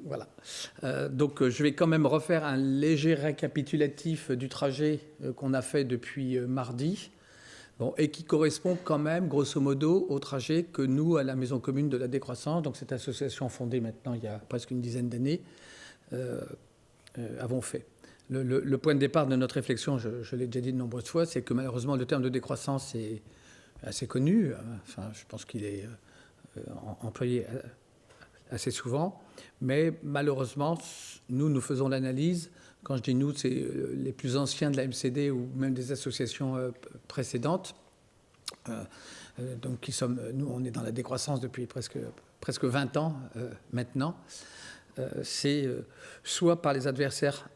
Voilà. Donc, je vais quand même refaire un léger récapitulatif du trajet qu'on a fait depuis mardi, bon, et qui correspond quand même, grosso modo, au trajet que nous, à la Maison commune de la décroissance, donc cette association fondée maintenant il y a presque une dizaine d'années, avons fait. Le point de départ de notre réflexion, je l'ai déjà dit de nombreuses fois, c'est que malheureusement le terme de décroissance est assez connu. Enfin, je pense qu'il est employé assez souvent, mais malheureusement, nous faisons l'analyse. Quand je dis nous, c'est les plus anciens de la MCD ou même des associations précédentes. Donc, nous, on est dans la décroissance depuis presque 20 ans maintenant. C'est soit par les adversaires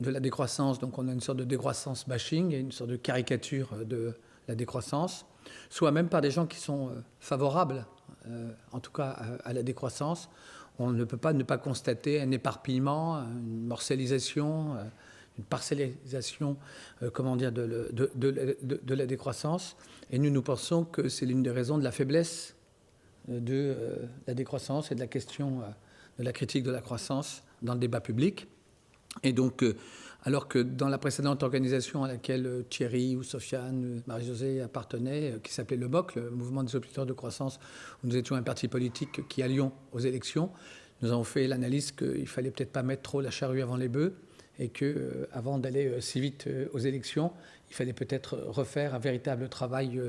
de la décroissance, donc on a une sorte de décroissance bashing et une sorte de caricature de la décroissance, soit même par des gens qui sont favorables, en tout cas à la décroissance. On ne peut pas ne pas constater un éparpillement, une morcellisation, une parcellisation, de la décroissance. Et nous pensons que c'est l'une des raisons de la faiblesse de la décroissance et de la question de la critique de la croissance dans le débat public. Et donc, alors que dans la précédente organisation à laquelle Thierry ou Sofiane, Marie-Josée appartenaient, qui s'appelait le MOC, le Mouvement des opérateurs de croissance, où nous étions un parti politique qui allions aux élections, nous avons fait l'analyse qu'il ne fallait peut-être pas mettre trop la charrue avant les bœufs et qu'avant d'aller si vite aux élections, il fallait peut-être refaire un véritable travail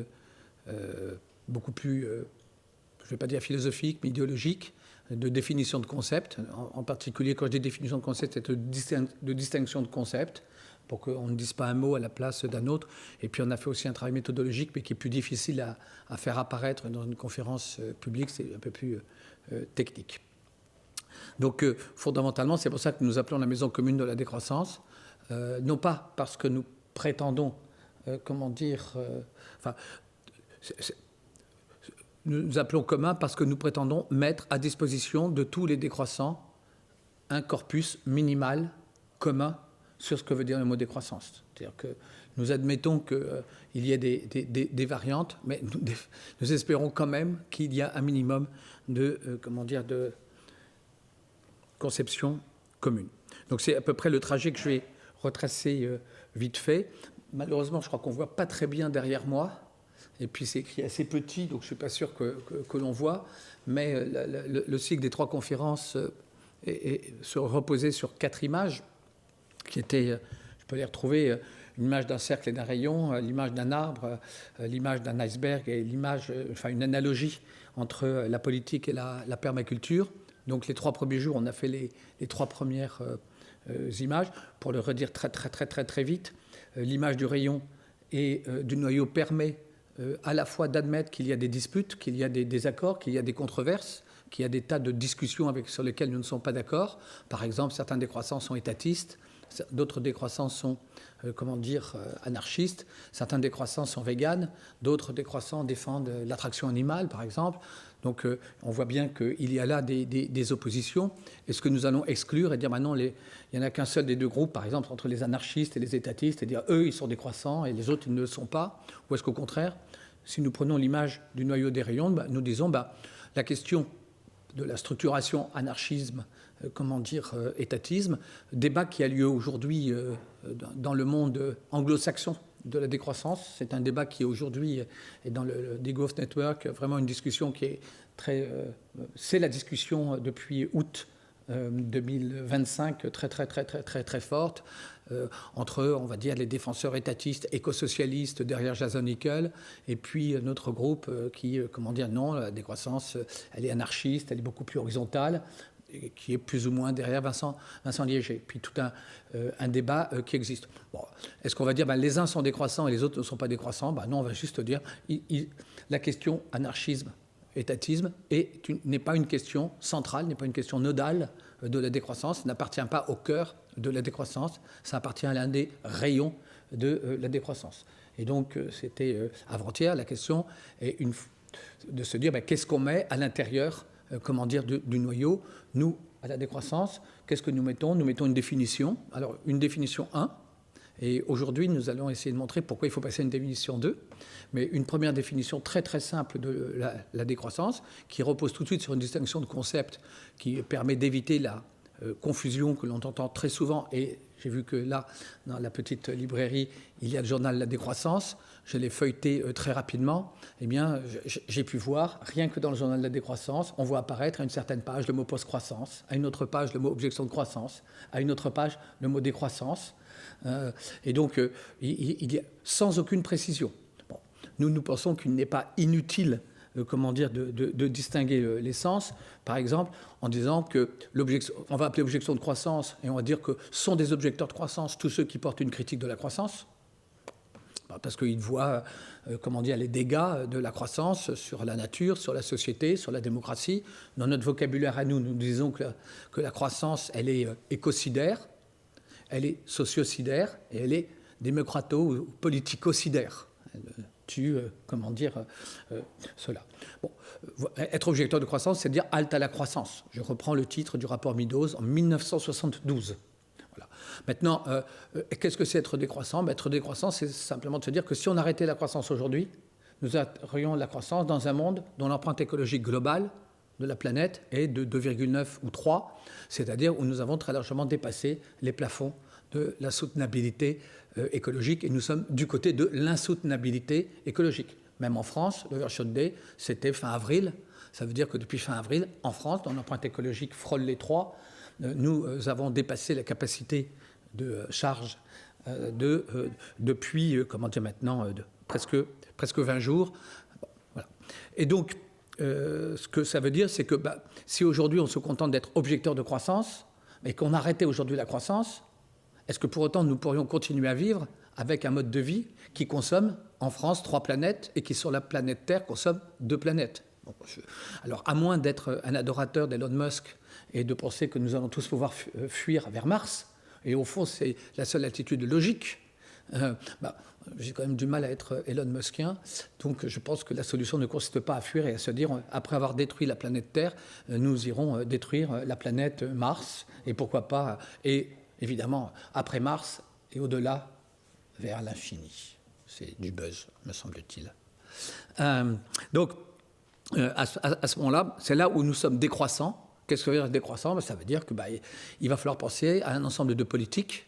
beaucoup plus, je ne vais pas dire philosophique, mais idéologique, de définition de concept. En particulier, quand je dis définition de concept, c'est de distinction de concept, pour qu'on ne dise pas un mot à la place d'un autre. Et puis on a fait aussi un travail méthodologique, mais qui est plus difficile à faire apparaître dans une conférence publique, c'est un peu plus technique. Donc fondamentalement, c'est pour ça que nous appelons la Maison commune de la décroissance, non pas parce que nous prétendons, nous appelons commun parce que nous prétendons mettre à disposition de tous les décroissants un corpus minimal commun sur ce que veut dire le mot décroissance. C'est-à-dire que nous admettons qu'il y ait des variantes, mais nous espérons quand même qu'il y a un minimum de conception commune. Donc c'est à peu près le trajet que je vais retracer vite fait. Malheureusement, je crois qu'on ne voit pas très bien derrière moi. Et puis c'est écrit assez petit, donc je ne suis pas sûr que l'on voit. Mais le cycle des 3 conférences se reposait sur 4 images, qui étaient, je peux les retrouver, une image d'un cercle et d'un rayon, l'image d'un arbre, l'image d'un iceberg et une analogie entre la politique et la permaculture. Donc les 3 premiers jours, on a fait les 3 premières images. Pour le redire très vite, l'image du rayon et du noyau permet à la fois d'admettre qu'il y a des disputes, qu'il y a des désaccords, qu'il y a des controverses, qu'il y a des tas de discussions sur lesquelles nous ne sommes pas d'accord. Par exemple, certains décroissants sont étatistes, d'autres décroissants sont, anarchistes, certains décroissants sont véganes, d'autres décroissants défendent l'attraction animale, par exemple. Donc on voit bien qu'il y a là des oppositions. Et ce que nous allons exclure et dire maintenant, il n'y en a qu'un seul des 2 groupes, par exemple, entre les anarchistes et les étatistes, et dire eux, ils sont décroissants et les autres, ils ne le sont pas. Ou est-ce qu'au contraire, si nous prenons l'image du noyau des rayons, nous disons la question de la structuration anarchisme, étatisme, débat qui a lieu aujourd'hui dans le monde anglo-saxon de la décroissance. C'est un débat qui aujourd'hui est dans le Growth Network, vraiment une discussion qui est c'est la discussion depuis août 2025 très forte entre, on va dire, les défenseurs étatistes, éco-socialistes derrière Jason Hickel et puis notre groupe qui, non, la décroissance, elle est anarchiste, elle est beaucoup plus horizontale, qui est plus ou moins derrière Vincent Liéger. Puis tout un débat qui existe. Bon, est-ce qu'on va dire les uns sont décroissants et les autres ne sont pas décroissants? Non, on va juste dire la question anarchisme, étatisme n'est pas une question centrale, n'est pas une question nodale de la décroissance, n'appartient pas au cœur de la décroissance, ça appartient à l'un des rayons de la décroissance. Et donc, c'était avant-hier, la question est de se dire qu'est-ce qu'on met à l'intérieur du noyau. Nous, à la décroissance, qu'est-ce que nous mettons? Nous mettons une définition. Alors, une définition 1, Et aujourd'hui, nous allons essayer de montrer pourquoi il faut passer à une définition 2. Mais une première définition très très simple de la décroissance, qui repose tout de suite sur une distinction de concepts qui permet d'éviter la confusion que l'on entend très souvent. Et j'ai vu que là, dans la petite librairie, il y a le journal La Décroissance. Je l'ai feuilleté très rapidement. Eh bien, j'ai pu voir, rien que dans le journal de la décroissance, on voit apparaître à une certaine page le mot post-croissance, à une autre page le mot objection de croissance, à une autre page le mot décroissance. Et donc, il y a sans aucune précision. Bon, nous pensons qu'il n'est pas inutile de distinguer les sens, par exemple, en disant que on va appeler objection de croissance et on va dire que sont des objecteurs de croissance tous ceux qui portent une critique de la croissance, parce qu'ils voient les dégâts de la croissance sur la nature, sur la société, sur la démocratie. Dans notre vocabulaire à nous, nous disons que la croissance, elle est écocidaire, elle est sociocidaire et elle est démocrato- ou politico-cidaire. Elle tue, cela. Bon, être objecteur de croissance, c'est dire halte à la croissance. Je reprends le titre du rapport Meadows en 1972. Voilà. Maintenant, qu'est-ce que c'est être décroissant ? Être décroissant, c'est simplement de se dire que si on arrêtait la croissance aujourd'hui, nous aurions la croissance dans un monde dont l'empreinte écologique globale de la planète est de 2,9 ou 3, c'est-à-dire où nous avons très largement dépassé les plafonds de la soutenabilité écologique, et nous sommes du côté de l'insoutenabilité écologique. Même en France, l'Overshot Day, c'était fin avril. Ça veut dire que depuis fin avril, en France, dont l'empreinte écologique frôle les 3, nous avons dépassé la capacité de charge depuis, presque 20 jours. Bon, voilà. Et donc, ce que ça veut dire, c'est que si aujourd'hui on se contente d'être objecteur de croissance, et qu'on arrêtait aujourd'hui la croissance, est-ce que pour autant nous pourrions continuer à vivre avec un mode de vie qui consomme en France 3 planètes et qui sur la planète Terre consomme 2 planètes ? Bon, alors, à moins d'être un adorateur d'Elon Musk et de penser que nous allons tous pouvoir fuir vers Mars, et au fond, c'est la seule attitude logique, j'ai quand même du mal à être Elon Muskien, donc je pense que la solution ne consiste pas à fuir et à se dire, après avoir détruit la planète Terre, nous irons détruire la planète Mars, et pourquoi pas, et évidemment, après Mars et au-delà, vers l'infini. C'est du buzz, me semble-t-il. Donc, à ce moment-là, c'est là où nous sommes décroissants. Qu'est-ce que veut dire décroissant ? Ça veut dire qu'il va falloir penser à un ensemble de politiques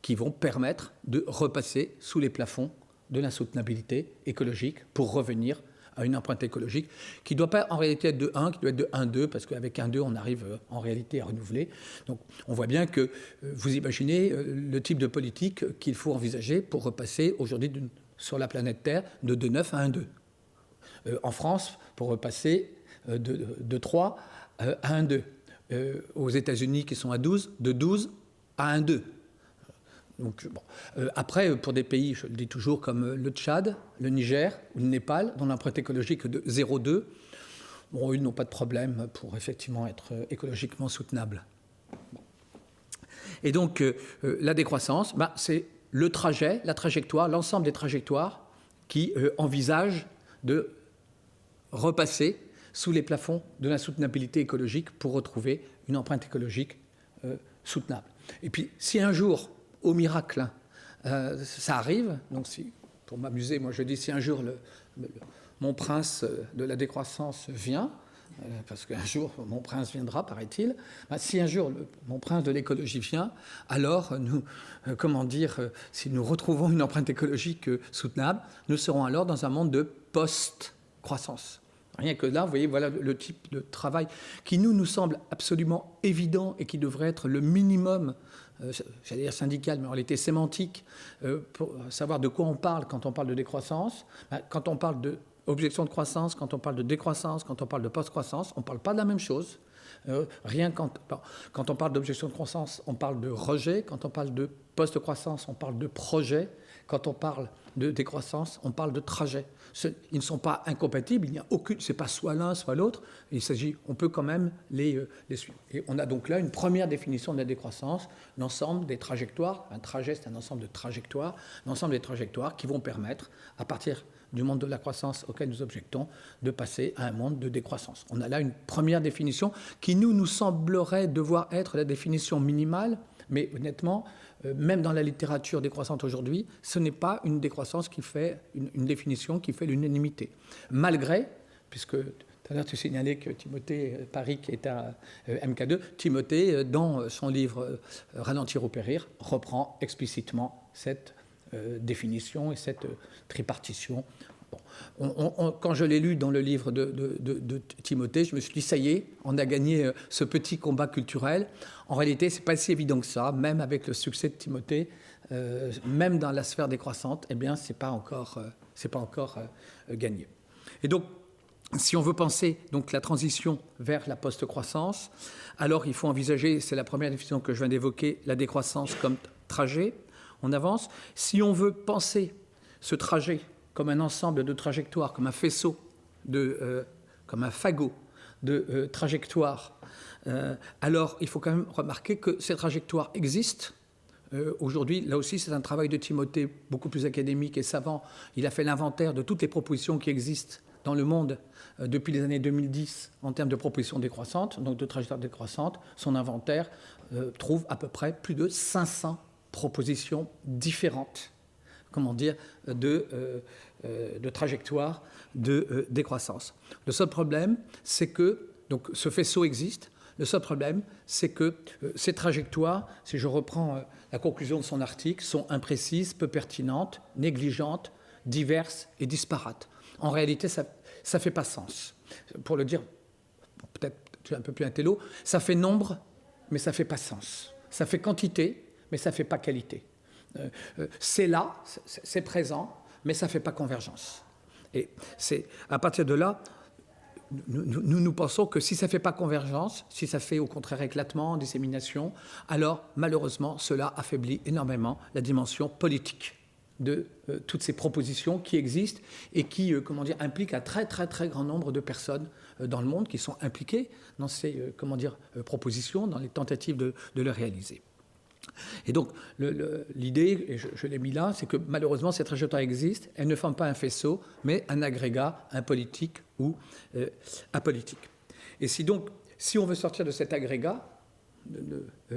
qui vont permettre de repasser sous les plafonds de l'insoutenabilité écologique pour revenir à une empreinte écologique qui ne doit pas en réalité être de 1, qui doit être de 1,2, parce qu'avec 1,2, on arrive en réalité à renouveler. Donc on voit bien que vous imaginez le type de politique qu'il faut envisager pour repasser aujourd'hui sur la planète Terre de 2,9 à 1,2. En France, pour repasser de 3 à 1,2. Aux États-Unis, qui sont à 12, de 12 à 1,2. Donc, bon. Après, pour des pays, je le dis toujours, comme le Tchad, le Niger ou le Népal, dont l'empreinte écologique est de 0,2, bon, ils n'ont pas de problème pour effectivement être écologiquement soutenables. Bon. Et donc, la décroissance, c'est le trajet, la trajectoire, l'ensemble des trajectoires qui envisagent de repasser sous les plafonds de l'insoutenabilité écologique pour retrouver une empreinte écologique soutenable. Et puis, si un jour, au miracle, ça arrive, donc pour m'amuser, moi je dis si un jour mon prince de la décroissance vient, parce qu'un jour mon prince viendra, paraît-il, si un jour mon prince de l'écologie vient, alors si nous retrouvons une empreinte écologique soutenable, nous serons alors dans un monde de post-croissance. Rien que là, vous voyez, voilà le type de travail qui nous semble absolument évident et qui devrait être le minimum, j'allais dire syndical, mais en réalité sémantique, pour savoir de quoi on parle quand on parle de décroissance. Quand on parle d'objection de croissance, quand on parle de décroissance, quand on parle de post-croissance, on ne parle pas de la même chose. Quand on parle d'objection de croissance, on parle de rejet. Quand on parle de post-croissance, on parle de projet. Quand on parle de décroissance, on parle de trajet. Ils ne sont pas incompatibles, il n'y a aucune, c'est pas soit l'un, soit l'autre. On peut quand même les suivre. Et on a donc là une première définition de la décroissance, l'ensemble des trajectoires. Un trajet, c'est un ensemble de trajectoires, l'ensemble des trajectoires qui vont permettre, à partir du monde de la croissance auquel nous objectons, de passer à un monde de décroissance. On a là une première définition qui nous semblerait devoir être la définition minimale, Mais honnêtement, même dans la littérature décroissante aujourd'hui, ce n'est pas une décroissance qui fait une définition qui fait l'unanimité. Malgré, puisque tout à l'heure tu signalais que Timothée Paric est à MK2, Timothée, dans son livre Ralentir ou périr, reprend explicitement cette définition et cette tripartition. Bon. Quand je l'ai lu dans le livre de Timothée, je me suis dit, ça y est, on a gagné ce petit combat culturel. En réalité, ce n'est pas si évident que ça, même avec le succès de Timothée, même dans la sphère décroissante, eh bien, ce n'est pas encore gagné. Et donc, si on veut penser donc, la transition vers la post-croissance, alors il faut envisager, c'est la première définition que je viens d'évoquer, la décroissance comme trajet. On avance. Si on veut penser ce trajet comme un ensemble de trajectoires, comme un faisceau, comme un fagot de trajectoires, alors il faut quand même remarquer que ces trajectoires existent. Aujourd'hui, là aussi, c'est un travail de Timothée beaucoup plus académique et savant. Il a fait l'inventaire de toutes les propositions qui existent dans le monde depuis les années 2010 en termes de propositions décroissantes, donc de trajectoires décroissantes. Son inventaire trouve à peu près plus de 500 propositions différentes, de trajectoires de décroissance. Le seul problème, c'est que donc, ce faisceau existe. Le seul problème, c'est que ces trajectoires, si je reprends la conclusion de son article, sont imprécises, peu pertinentes, négligentes, diverses et disparates. En réalité, ça ne fait pas sens. Pour le dire, peut-être un peu plus intello, ça fait nombre, mais ça ne fait pas sens. Ça fait quantité, mais ça ne fait pas qualité. C'est là, c'est présent, mais ça ne fait pas convergence. Et c'est à partir de là, nous pensons que si ça ne fait pas convergence, si ça fait au contraire éclatement, dissémination, alors malheureusement, cela affaiblit énormément la dimension politique de toutes ces propositions qui existent et qui, impliquent un très très très grand nombre de personnes dans le monde qui sont impliquées dans ces propositions, dans les tentatives de les réaliser. Et donc, l'idée, et je l'ai mis là, c'est que malheureusement, cette trajectoire existe, elle ne forme pas un faisceau, mais un agrégat, un politique ou apolitique. Et si on veut sortir de cet agrégat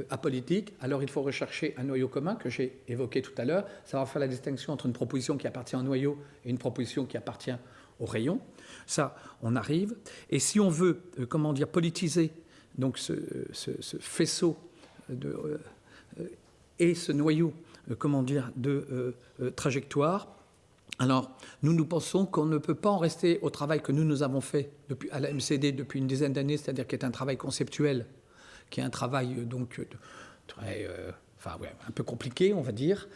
apolitique, alors il faut rechercher un noyau commun que j'ai évoqué tout à l'heure, ça va faire la distinction entre une proposition qui appartient au noyau et une proposition qui appartient au rayon. Ça, on arrive. Et si on veut, politiser donc ce faisceau et ce noyau, de trajectoire, alors nous pensons qu'on ne peut pas en rester au travail que nous avons fait à la MCD depuis une dizaine d'années, c'est-à-dire qui est un travail conceptuel, qui est un travail donc très, un peu compliqué, on va dire.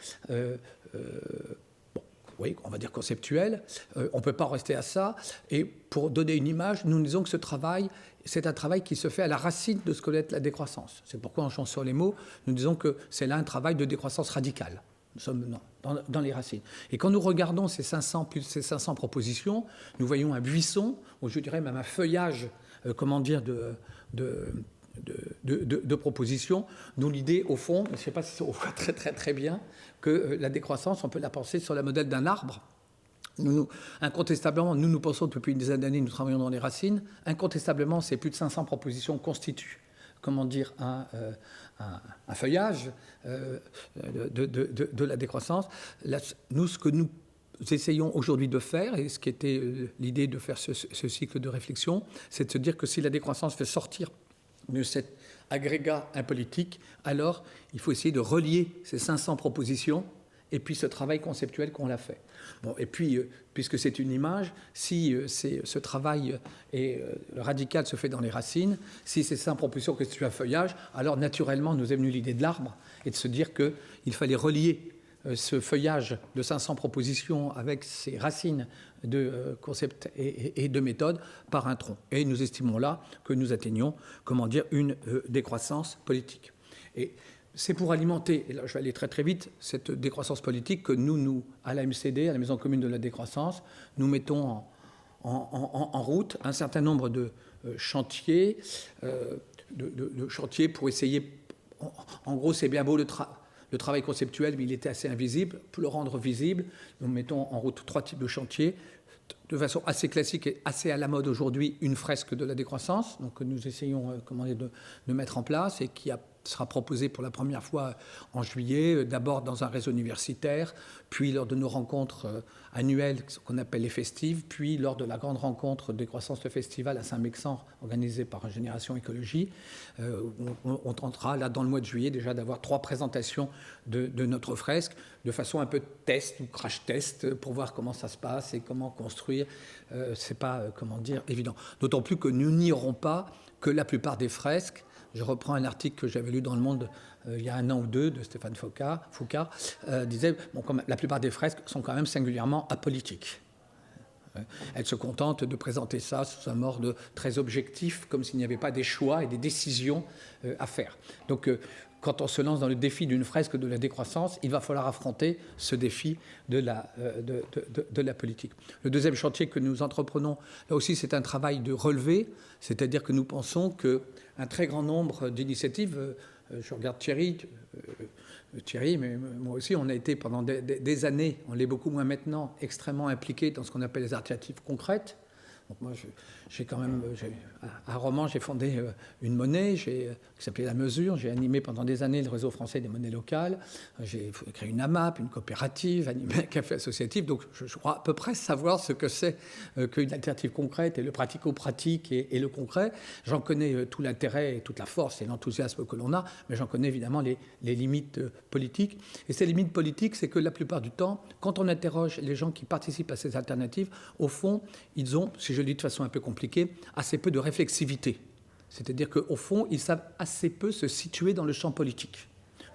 Oui, on va dire conceptuel. On ne peut pas en rester à ça. Et pour donner une image, nous disons que ce travail, c'est un travail qui se fait à la racine de ce que est la décroissance. C'est pourquoi, en changeant sur les mots, nous disons que c'est là un travail de décroissance radicale. Nous sommes dans les racines. Et quand nous regardons ces 500 propositions, nous voyons un buisson, ou je dirais même un feuillage, de propositions, dont l'idée, au fond, je ne sais pas si on voit très très très bien, que la décroissance, on peut la penser sur le modèle d'un arbre. Incontestablement, nous pensons depuis une dizaine d'années, nous travaillons dans les racines, incontestablement, ces plus de 500 propositions constituent, un feuillage de la décroissance. Nous, ce que nous essayons aujourd'hui de faire, et ce qui était l'idée de faire ce cycle de réflexion, c'est de se dire que si la décroissance fait sortir de cet agrégat impolitique, alors il faut essayer de relier ces 500 propositions et puis ce travail conceptuel qu'on a fait. Bon, et puis, puisque c'est une image, si ce travail radical se fait dans les racines, si ces 5 propositions constituent un feuillage, alors naturellement nous est venue l'idée de l'arbre et de se dire qu'il fallait relier ce feuillage de 500 propositions avec ces racines de concepts et de méthodes par un tronc. Et nous estimons là que nous atteignons, une décroissance politique. Et c'est pour alimenter, et là je vais aller très très vite, cette décroissance politique que nous, à la MCD, à la Maison commune de la décroissance, nous mettons en route un certain nombre de chantiers, pour essayer, en gros c'est bien beau le travail conceptuel, mais il était assez invisible. Pour le rendre visible, nous mettons en route 3 types de chantiers. De façon assez classique et assez à la mode aujourd'hui, une fresque de la décroissance, donc que nous essayons de mettre en place et qui a sera proposé pour la première fois en juillet, d'abord dans un réseau universitaire, puis lors de nos rencontres annuelles qu'on appelle les festives, puis lors de la grande rencontre Décroissance le Festival à Saint-Mexan, organisée par Génération Écologie. On tentera, là, dans le mois de juillet, déjà d'avoir 3 présentations de notre fresque, de façon un peu test ou crash test, pour voir comment ça se passe et comment construire. C'est pas, comment dire, évident. D'autant plus que nous n'ignorons pas que la plupart des fresques, je reprends un article que j'avais lu dans Le Monde il y a 1 an ou 2 de Stéphane Foucault, disait comme la plupart des fresques sont quand même singulièrement apolitiques. Elle se contente de présenter ça sous un mode très objectif, comme s'il n'y avait pas des choix et des décisions à faire. Donc, quand on se lance dans le défi d'une fresque de la décroissance, il va falloir affronter ce défi de la politique. Le deuxième chantier que nous entreprenons, là aussi, c'est un travail de relevé, c'est-à-dire que nous pensons qu'un très grand nombre d'initiatives, je regarde Thierry, mais moi aussi, on a été pendant des années, on l'est beaucoup moins maintenant, extrêmement impliqués dans ce qu'on appelle les alternatives concrètes. Donc moi, à Romans, j'ai fondé une monnaie qui s'appelait La Mesure. J'ai animé pendant des années le réseau français des monnaies locales. J'ai créé une AMAP, une coopérative, animé un café associatif. Donc je crois à peu près savoir ce que c'est qu'une alternative concrète et le pratico-pratique et le concret. J'en connais tout l'intérêt et toute la force et l'enthousiasme que l'on a, mais j'en connais évidemment les limites politiques. Et ces limites politiques, c'est que la plupart du temps, quand on interroge les gens qui participent à ces alternatives, au fond, ils ont, si je le dis de façon un peu compliquée, assez peu de réflexivité. C'est-à-dire qu'au fond, ils savent assez peu se situer dans le champ politique.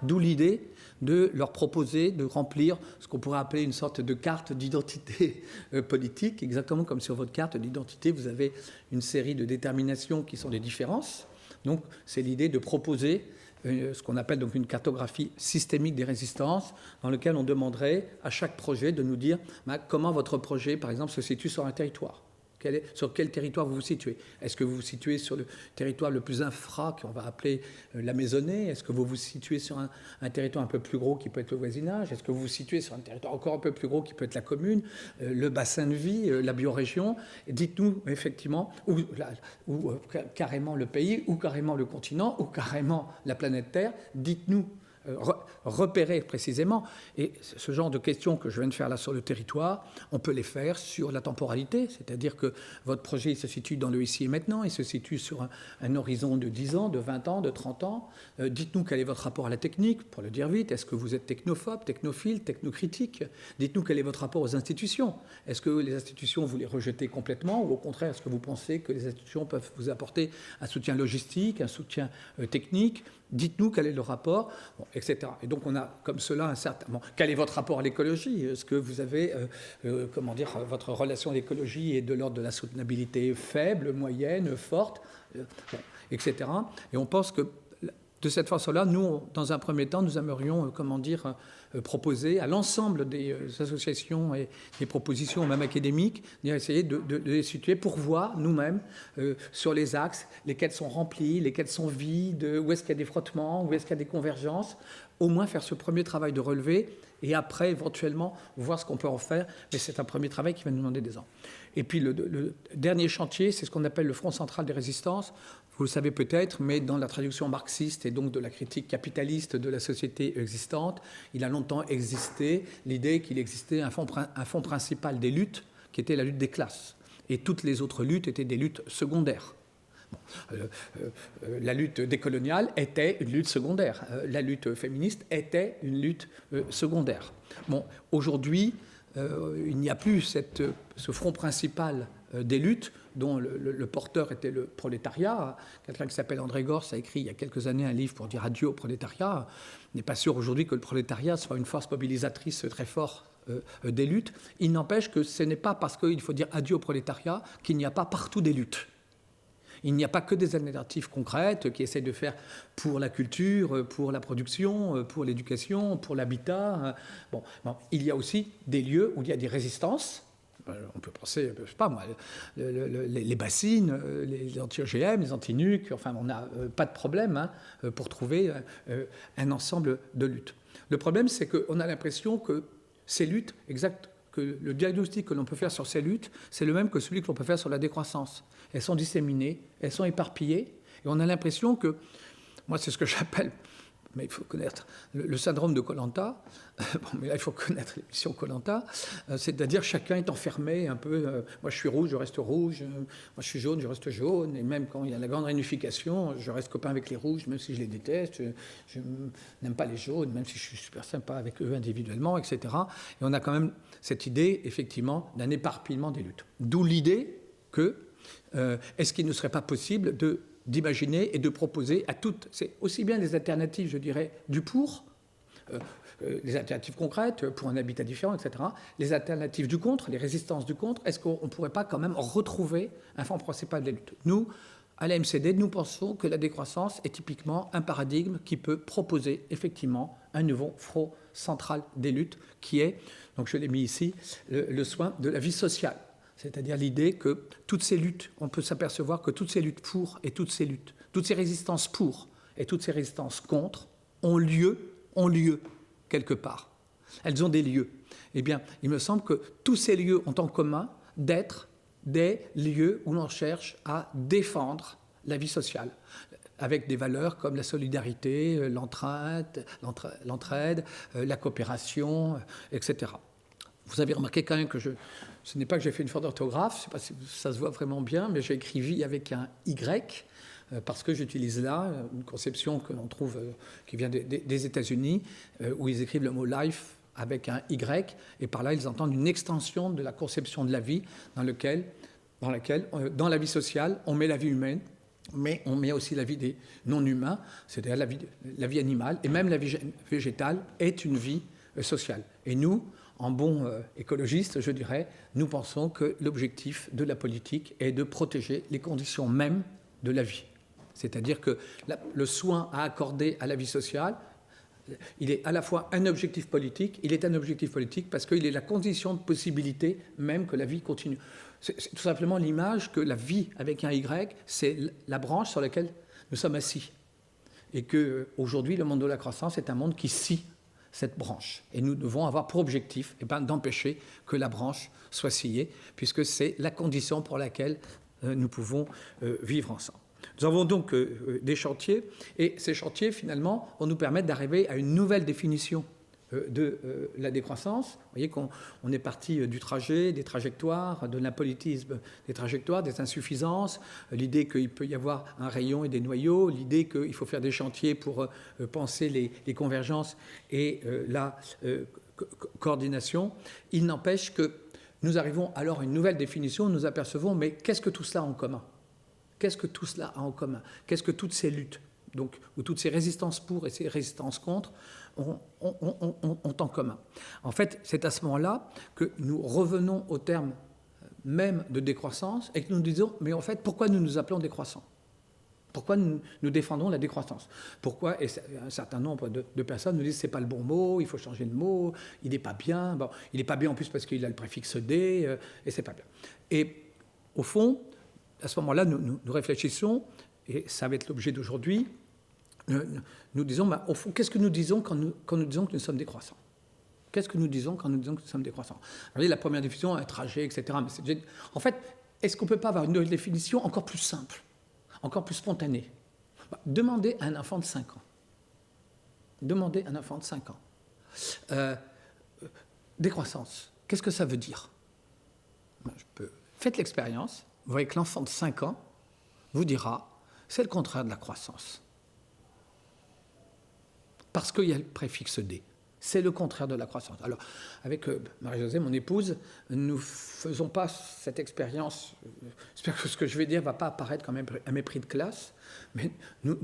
D'où l'idée de leur proposer de remplir ce qu'on pourrait appeler une sorte de carte d'identité politique, exactement comme sur votre carte d'identité, vous avez une série de déterminations qui sont des différences. Donc, c'est l'idée de proposer ce qu'on appelle donc une cartographie systémique des résistances, dans laquelle on demanderait à chaque projet de nous dire comment votre projet, par exemple, se situe sur un territoire. Sur quel territoire vous vous situez? Est-ce que vous vous situez sur le territoire le plus infra, qu'on va appeler la maisonnée? Est-ce que vous vous situez sur un territoire un peu plus gros qui peut être le voisinage? Est-ce que vous vous situez sur un territoire encore un peu plus gros qui peut être la commune, le bassin de vie, la biorégion? Dites-nous effectivement, ou carrément le pays, ou carrément le continent, ou carrément la planète Terre. Dites-nous. Repérer précisément. Et ce genre de questions que je viens de faire là sur le territoire, on peut les faire sur la temporalité, c'est-à-dire que votre projet il se situe dans le ici et maintenant, il se situe sur un horizon de 10 ans, de 20 ans, de 30 ans. Dites-nous quel est votre rapport à la technique, pour le dire vite. Est-ce que vous êtes technophobe, technophile, technocritique? Dites-nous quel est votre rapport aux institutions. Est-ce que les institutions, vous les rejetez complètement, ou au contraire, est-ce que vous pensez que les institutions peuvent vous apporter un soutien logistique, un soutien technique? Dites-nous quel est le rapport, etc. Et donc on a comme cela un certain... quel est votre rapport à l'écologie? Est-ce que vous avez, votre relation à l'écologie est de l'ordre de la soutenabilité faible, moyenne, forte, etc. Et on pense que de cette façon-là, nous, dans un premier temps, nous aimerions, proposer à l'ensemble des associations et des propositions, même académiques, d'essayer de les situer pour voir nous-mêmes sur les axes, lesquels sont remplis, lesquels sont vides, où est-ce qu'il y a des frottements, où est-ce qu'il y a des convergences, au moins faire ce premier travail de relevé et après, éventuellement, voir ce qu'on peut en faire. Mais c'est un premier travail qui va nous demander des ans. Et puis le dernier chantier, c'est ce qu'on appelle le Front central des résistances. Vous le savez peut-être, mais dans la traduction marxiste et donc de la critique capitaliste de la société existante, il a longtemps existé l'idée qu'il existait un fond principal des luttes, qui était la lutte des classes. Et toutes les autres luttes étaient des luttes secondaires. La lutte décoloniale était une lutte secondaire. La lutte féministe était une lutte secondaire. Aujourd'hui, il n'y a plus ce front principal des luttes dont le porteur était le prolétariat. Quelqu'un qui s'appelle André Gorz a écrit il y a quelques années un livre pour dire adieu au prolétariat. On n'est pas sûr aujourd'hui que le prolétariat soit une force mobilisatrice très forte des luttes. Il n'empêche que ce n'est pas parce qu'il faut dire adieu au prolétariat qu'il n'y a pas partout des luttes. Il n'y a pas que des alternatives concrètes qui essaient de faire pour la culture, pour la production, pour l'éducation, pour l'habitat. Il y a aussi des lieux où il y a des résistances. On peut penser, je ne sais pas moi, les bassines, les anti-OGM, les anti-nuques, enfin on n'a pas de problème pour trouver un ensemble de luttes. Le problème, c'est qu'on a l'impression que ces luttes, que le diagnostic que l'on peut faire sur ces luttes, c'est le même que celui que l'on peut faire sur la décroissance. Elles sont disséminées, elles sont éparpillées, et on a l'impression que moi, c'est ce que j'appelle, mais il faut connaître, le syndrome de koh bon, mais là, il faut connaître l'émission koh c'est-à-dire chacun est enfermé un peu. Moi, je suis rouge, je reste rouge. Moi, je suis jaune, je reste jaune. Et même quand il y a la grande réunification, je reste copain avec les rouges, même si je les déteste. Je n'aime pas les jaunes, même si je suis super sympa avec eux individuellement, etc. Et on a quand même cette idée, effectivement, d'un éparpillement des luttes. D'où l'idée que est-ce qu'il ne serait pas possible d'imaginer et de proposer à toutes, c'est aussi bien les alternatives, je dirais, du pour, les alternatives concrètes pour un habitat différent, etc., les alternatives du contre, les résistances du contre, est-ce qu'on ne pourrait pas quand même retrouver un fond principal des luttes? Nous, à la MCD, nous pensons que la décroissance est typiquement un paradigme qui peut proposer effectivement un nouveau front central des luttes, qui est, donc je l'ai mis ici, le soin de la vie sociale. C'est-à-dire l'idée que toutes ces luttes, on peut s'apercevoir que toutes ces luttes pour et toutes ces luttes, toutes ces résistances pour et toutes ces résistances contre ont lieu quelque part. Elles ont des lieux. Eh bien, il me semble que tous ces lieux ont en commun d'être des lieux où l'on cherche à défendre la vie sociale, avec des valeurs comme la solidarité, l'entraide, la coopération, etc. Vous avez remarqué quand même que ce n'est pas que j'ai fait une faute d'orthographe, je ne sais pas si ça se voit vraiment bien, mais j'ai écrit vie avec un Y, parce que j'utilise là une conception que l'on trouve, qui vient des États-Unis, où ils écrivent le mot life avec un Y, et par là ils entendent une extension de la conception de la vie dans laquelle, dans la vie sociale, on met la vie humaine, mais on met aussi la vie des non-humains, c'est-à-dire la vie animale, et même la vie végétale est une vie sociale. Et nous, en bon écologiste, je dirais, nous pensons que l'objectif de la politique est de protéger les conditions mêmes de la vie. C'est-à-dire que le soin à accorder à la vie sociale, il est à la fois un objectif politique, il est un objectif politique parce qu'il est la condition de possibilité même que la vie continue. C'est tout simplement l'image que la vie avec un Y, c'est la branche sur laquelle nous sommes assis. Et qu'aujourd'hui, le monde de la croissance est un monde qui scie cette branche. Et nous devons avoir pour objectif d'empêcher que la branche soit sciée, puisque c'est la condition pour laquelle nous pouvons vivre ensemble. Nous avons donc des chantiers, et ces chantiers, finalement, vont nous permettre d'arriver à une nouvelle définition de la décroissance. Vous voyez qu'on est parti du trajet, des trajectoires, de l'impolitisme, des trajectoires, des insuffisances, l'idée qu'il peut y avoir un rayon et des noyaux, l'idée qu'il faut faire des chantiers pour penser les convergences et la coordination. Il n'empêche que nous arrivons alors à une nouvelle définition, nous apercevons, mais qu'est-ce que tout cela a en commun ? Qu'est-ce que tout cela a en commun? Qu'est-ce que toutes ces luttes, donc, ou toutes ces résistances pour et ces résistances contre, ont en commun? En fait, c'est à ce moment-là que nous revenons au terme même de décroissance et que nous disons, mais en fait, pourquoi nous nous appelons décroissants? Pourquoi nous défendons la décroissance? Pourquoi? Et un certain nombre de personnes nous disent, c'est pas le bon mot, il faut changer de mot, il n'est pas bien. Bon, il n'est pas bien en plus parce qu'il a le préfixe D, et c'est pas bien. Et au fond, à ce moment-là, nous réfléchissons, et ça va être l'objet d'aujourd'hui, nous disons, au fond, qu'est-ce que nous disons quand nous disons que nous sommes décroissants? Qu'est-ce que nous disons quand nous disons que nous sommes décroissants? Vous voyez, la première définition, un trajet, etc. Mais en fait, est-ce qu'on ne peut pas avoir une définition encore plus simple, encore plus spontanée? Demandez à un enfant de 5 ans. Demandez à un enfant de 5 ans. Décroissance, qu'est-ce que ça veut dire? Faites l'expérience. Vous voyez que l'enfant de 5 ans vous dira, c'est le contraire de la croissance. Parce qu'il y a le préfixe D. C'est le contraire de la croissance. Alors, avec Marie-Josée, mon épouse, nous ne faisons pas cette expérience. J'espère que ce que je vais dire ne va pas apparaître comme un mépris de classe, mais nous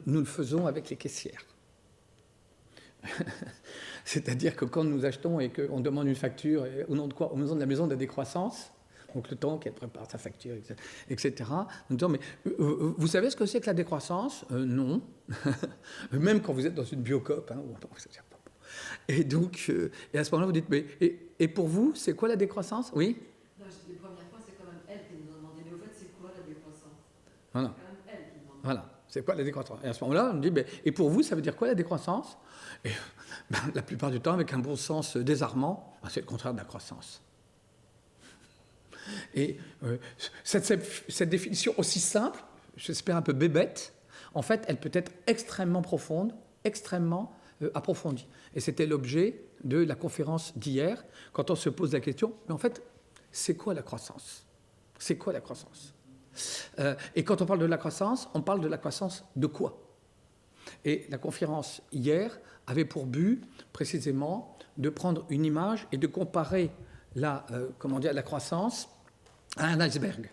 le faisons avec les caissières. C'est-à-dire que quand nous achetons et qu'on demande une facture, au nom de quoi? Au nom de la maison de la décroissance, donc le temps qu'elle prépare sa facture, etc. Nous disons, mais vous savez ce que c'est que la décroissance? Non. Même quand vous êtes dans une biocoop. Hein, et donc, et à ce moment-là, vous dites, mais et pour vous, c'est quoi la décroissance? Oui. Non, les premières fois, c'est quand même elle qui nous a demandé, mais au fait, c'est quoi la décroissance? Voilà. C'est quand même elle qui nous demande. Voilà. C'est quoi la décroissance? Et à ce moment-là, on nous dit, mais, et pour vous, ça veut dire quoi la décroissance? Et la plupart du temps, avec un bon sens désarmant, c'est le contraire de la croissance. Et cette définition aussi simple, j'espère un peu bébête, en fait, elle peut être extrêmement profonde, extrêmement approfondie. Et c'était l'objet de la conférence d'hier, quand on se pose la question, mais en fait, c'est quoi la croissance? C'est quoi la croissance? Et quand on parle de la croissance, on parle de la croissance de quoi? Et la conférence hier avait pour but, précisément, de prendre une image et de comparer la croissance à un iceberg.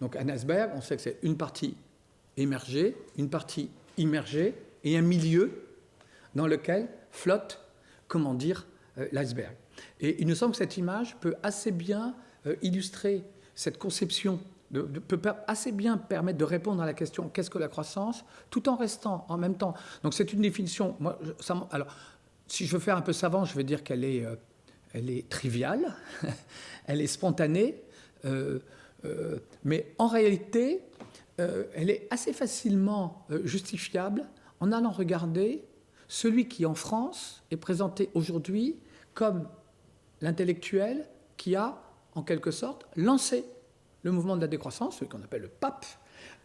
Donc un iceberg, on sait que c'est une partie émergée, une partie immergée et un milieu dans lequel flotte, l'iceberg. Et il nous semble que cette image peut assez bien illustrer cette conception, peut assez bien permettre de répondre à la question qu'est-ce que la croissance, tout en restant en même temps. Donc c'est une définition. Alors, si je veux faire un peu savant, je vais dire qu'elle est triviale, elle est spontanée, mais en réalité, elle est assez facilement justifiable en allant regarder celui qui, en France, est présenté aujourd'hui comme l'intellectuel qui a, en quelque sorte, lancé le mouvement de la décroissance, ce qu'on appelle le pape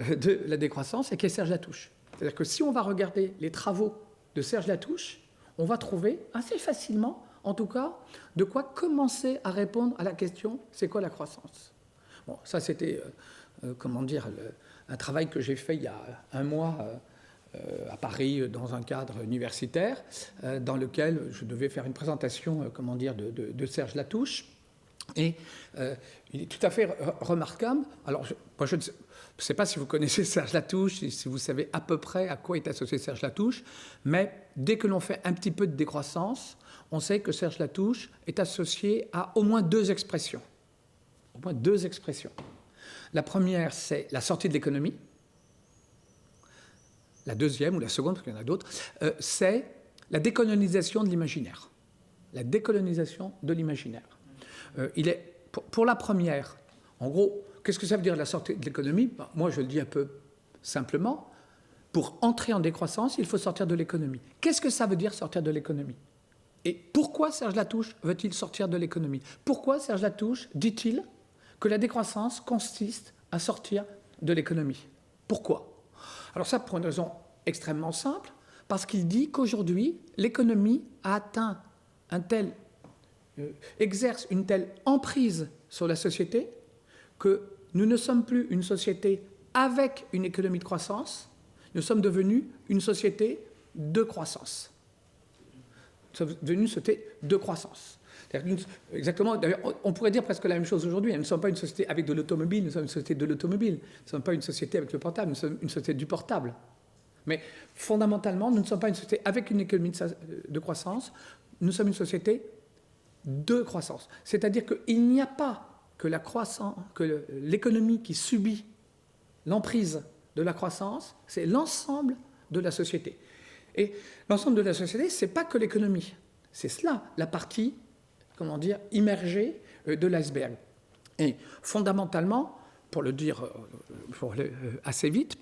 de la décroissance, et qui est Serge Latouche. C'est-à-dire que si on va regarder les travaux de Serge Latouche, on va trouver assez facilement, en tout cas, de quoi commencer à répondre à la question « c'est quoi la croissance ?» Bon, ça c'était, un travail que j'ai fait il y a un mois à Paris dans un cadre universitaire dans lequel je devais faire une présentation de Serge Latouche. Et il est tout à fait remarquable. Alors, je ne sais pas si vous connaissez Serge Latouche, si vous savez à peu près à quoi est associé Serge Latouche, mais dès que l'on fait un petit peu de décroissance, on sait que Serge Latouche est associé à au moins deux expressions. Au moins deux expressions. La première, c'est la sortie de l'économie. La deuxième, ou la seconde, parce qu'il y en a d'autres, c'est la décolonisation de l'imaginaire. La décolonisation de l'imaginaire. Il est, pour la première, en gros, qu'est-ce que ça veut dire la sortie de l'économie? Moi, je le dis un peu simplement. Pour entrer en décroissance, il faut sortir de l'économie. Qu'est-ce que ça veut dire sortir de l'économie? Et pourquoi Serge Latouche veut-il sortir de l'économie? Pourquoi Serge Latouche dit-il que la décroissance consiste à sortir de l'économie? Pourquoi? Alors ça, pour une raison extrêmement simple, parce qu'il dit qu'aujourd'hui, l'économie a atteint exerce une telle emprise sur la société que nous ne sommes plus une société avec une économie de croissance, nous sommes devenus une société de croissance. Nous sommes devenus une société de croissance. Exactement, d'ailleurs, on pourrait dire presque la même chose aujourd'hui. Nous ne sommes pas une société avec de l'automobile, nous sommes une société de l'automobile. Nous ne sommes pas une société avec le portable, nous sommes une société du portable. Mais fondamentalement, nous ne sommes pas une société avec une économie de croissance, nous sommes une société de croissance. C'est-à-dire qu'il n'y a pas que l'économie qui subit l'emprise de la croissance, c'est l'ensemble de la société. Et l'ensemble de la société, ce n'est pas que l'économie. C'est cela, la partie, immergée de l'iceberg. Et fondamentalement, pour le dire assez vite,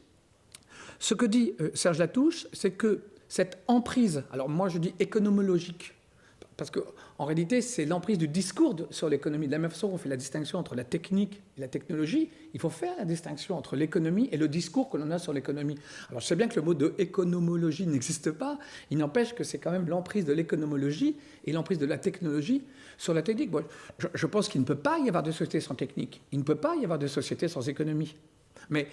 ce que dit Serge Latouche, c'est que cette emprise, alors moi je dis économologique, parce qu'en réalité, c'est l'emprise du discours sur l'économie. De la même façon qu'on fait la distinction entre la technique et la technologie, il faut faire la distinction entre l'économie et le discours que l'on a sur l'économie. Alors je sais bien que le mot de économologie n'existe pas, il n'empêche que c'est quand même l'emprise de l'économologie et l'emprise de la technologie sur la technique. Bon, je pense qu'il ne peut pas y avoir de société sans technique, il ne peut pas y avoir de société sans économie. Mais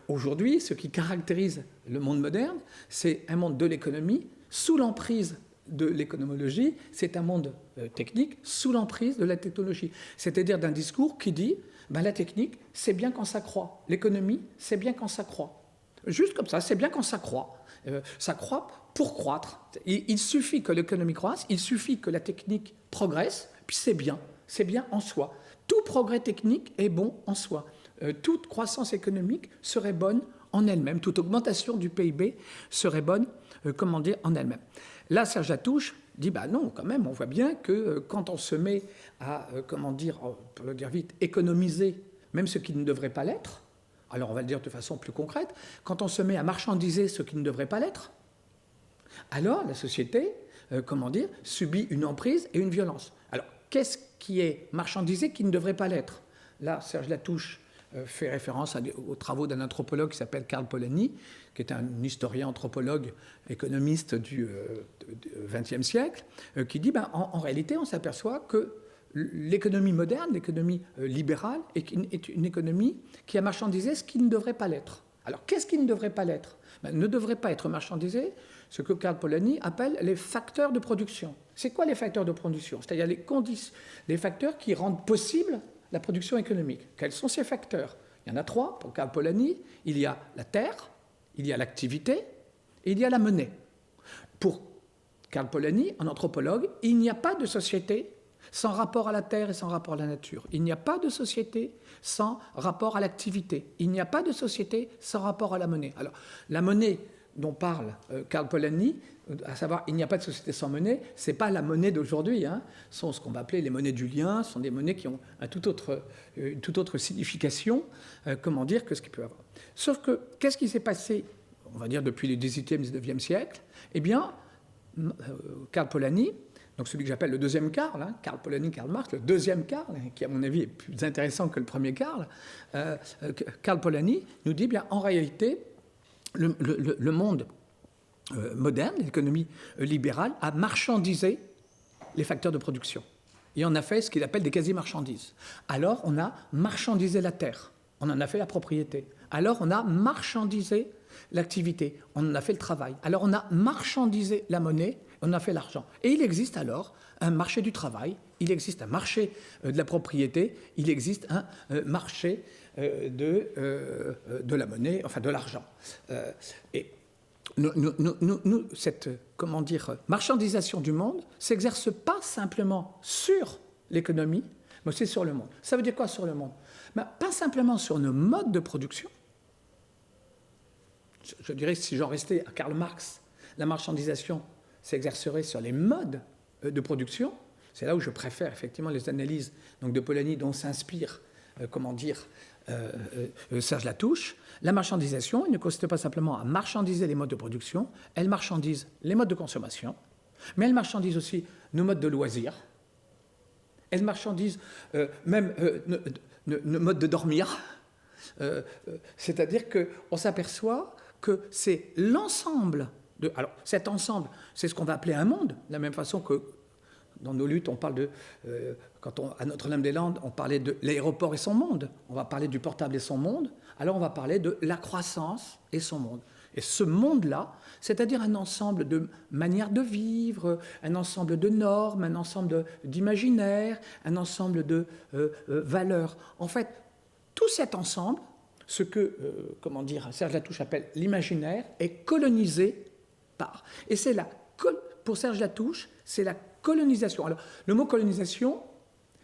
aujourd'hui, ce qui caractérise le monde moderne, c'est un monde de l'économie sous l'emprise de l'économologie, c'est un monde technique sous l'emprise de la technologie. C'est-à-dire d'un discours qui dit la technique, c'est bien quand ça croît. L'économie, c'est bien quand ça croît. Juste comme ça, c'est bien quand ça croît. Ça croît pour croître. Il suffit que l'économie croisse, il suffit que la technique progresse, puis c'est bien en soi. Tout progrès technique est bon en soi. Toute croissance économique serait bonne en elle-même. Toute augmentation du PIB serait bonne, en elle-même. Là, Serge Latouche dit, non, quand même, on voit bien que quand on se met à, pour le dire vite, économiser même ce qui ne devrait pas l'être, alors on va le dire de façon plus concrète, quand on se met à marchandiser ce qui ne devrait pas l'être, alors la société, subit une emprise et une violence. Alors, qu'est-ce qui est marchandisé qui ne devrait pas l'être? Là, Serge Latouche fait référence aux travaux d'un anthropologue qui s'appelle Karl Polanyi, qui est un historien, anthropologue, économiste du XXe siècle, qui dit en réalité, on s'aperçoit que l'économie moderne, l'économie libérale, est une économie qui a marchandisé ce qui ne devrait pas l'être. Alors, qu'est-ce qui ne devrait pas l'être ? Ne devrait pas être marchandisé ce que Karl Polanyi appelle les facteurs de production. C'est quoi les facteurs de production ? C'est-à-dire les facteurs qui rendent possible la production économique. Quels sont ces facteurs ? Il y en a 3 pour Karl Polanyi. Il y a la terre, il y a l'activité et il y a la monnaie. Pour Karl Polanyi, un anthropologue, il n'y a pas de société sans rapport à la terre et sans rapport à la nature. Il n'y a pas de société sans rapport à l'activité. Il n'y a pas de société sans rapport à la monnaie. Alors, la monnaie dont parle Karl Polanyi, à savoir il n'y a pas de société sans monnaie, ce n'est pas la monnaie d'aujourd'hui, sont ce qu'on va appeler les monnaies du lien, ce sont des monnaies qui ont une toute autre signification, comment dire, que ce qu'il peut avoir. Sauf que, qu'est-ce qui s'est passé, on va dire, depuis le XVIIIe, XIXe siècle ? Eh bien, Karl Polanyi, donc celui que j'appelle le deuxième Karl, Karl Polanyi, Karl Marx, le deuxième Karl, qui à mon avis est plus intéressant que le premier Karl, Karl Polanyi nous dit bien en réalité le monde moderne, l'économie libérale, a marchandisé les facteurs de production. Et on a fait ce qu'il appelle des quasi-marchandises. Alors on a marchandisé la terre, on en a fait la propriété. Alors on a marchandisé l'activité, on en a fait le travail. Alors on a marchandisé la monnaie, on a fait l'argent. Et il existe alors un marché du travail, il existe un marché de la propriété, il existe un marché de la monnaie, enfin de l'argent. Et cette, comment dire, marchandisation du monde ne s'exerce pas simplement sur l'économie, mais aussi sur le monde. Ça veut dire quoi sur le monde ? Pas simplement sur nos modes de production. Je dirais que si j'en restais à Karl Marx, la marchandisation s'exercerait sur les modes de production. C'est là où je préfère effectivement les analyses donc, de Polanyi dont s'inspire, Serge Latouche. La marchandisation, il ne consiste pas simplement à marchandiser les modes de production, elle marchandise les modes de consommation, mais elle marchandise aussi nos modes de loisirs, elle marchandise même nos modes de dormir. C'est-à-dire qu'on s'aperçoit que c'est l'ensemble alors cet ensemble, c'est ce qu'on va appeler un monde, de la même façon que dans nos luttes, on parle de, à Notre-Dame-des-Landes, on parlait de l'aéroport et son monde, on va parler du portable et son monde, alors on va parler de la croissance et son monde. Et ce monde-là, c'est-à-dire un ensemble de manières de vivre, un ensemble de normes, un ensemble d'imaginaires, un ensemble de valeurs. En fait, tout cet ensemble, ce que, Serge Latouche appelle l'imaginaire, est colonisé par. Et c'est pour Serge Latouche, c'est la colonisation. Alors, le mot colonisation,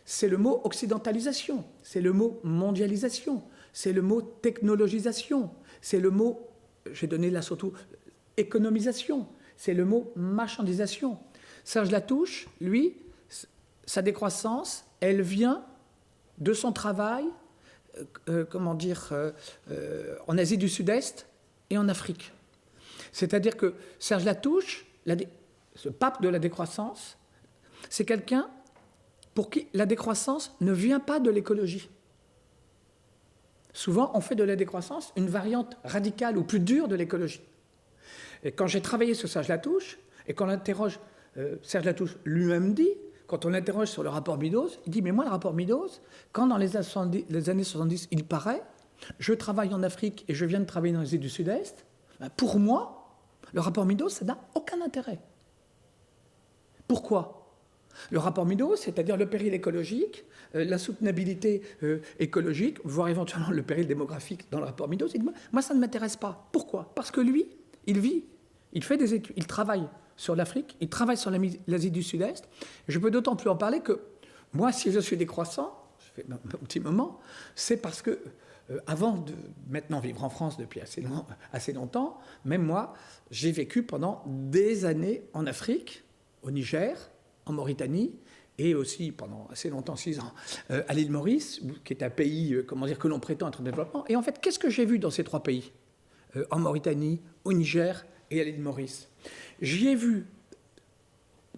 c'est le mot occidentalisation, c'est le mot mondialisation, c'est le mot technologisation, c'est le mot, j'ai donné là surtout, économisation, c'est le mot marchandisation. Serge Latouche, lui, sa décroissance, elle vient de son travail, en Asie du Sud-Est et en Afrique. C'est-à-dire que Serge Latouche, ce pape de la décroissance, c'est quelqu'un pour qui la décroissance ne vient pas de l'écologie. Souvent, on fait de la décroissance une variante radicale ou plus dure de l'écologie. Et quand j'ai travaillé sur Serge Latouche, et qu'on l'interroge, Serge Latouche lui-même dit, quand on l'interroge sur le rapport Meadows, il dit « Mais moi, le rapport Meadows, quand dans les années 70, il paraît, je travaille en Afrique et je viens de travailler dans les îles du Sud-Est, pour moi, le rapport Meadows, ça n'a aucun intérêt. » Pourquoi ? Le rapport Meadows, c'est-à-dire le péril écologique, la soutenabilité écologique, voire éventuellement le péril démographique dans le rapport Meadows, il dit « Moi, ça ne m'intéresse pas. » Pourquoi ? Parce que lui, il vit, il fait des études, il travaille sur l'Afrique, il travaille sur l'Asie du Sud-Est. Je peux d'autant plus en parler que moi, si je suis décroissant, ça fait un petit moment, c'est parce que, avant de maintenant vivre en France depuis assez longtemps, même moi, j'ai vécu pendant des années en Afrique, au Niger, en Mauritanie, et aussi pendant assez longtemps, 6 ans, à l'île Maurice, qui est un pays, que l'on prétend être en développement. Et en fait, qu'est-ce que j'ai vu dans ces 3 pays ? En Mauritanie, au Niger et à l'île Maurice. J'y ai vu,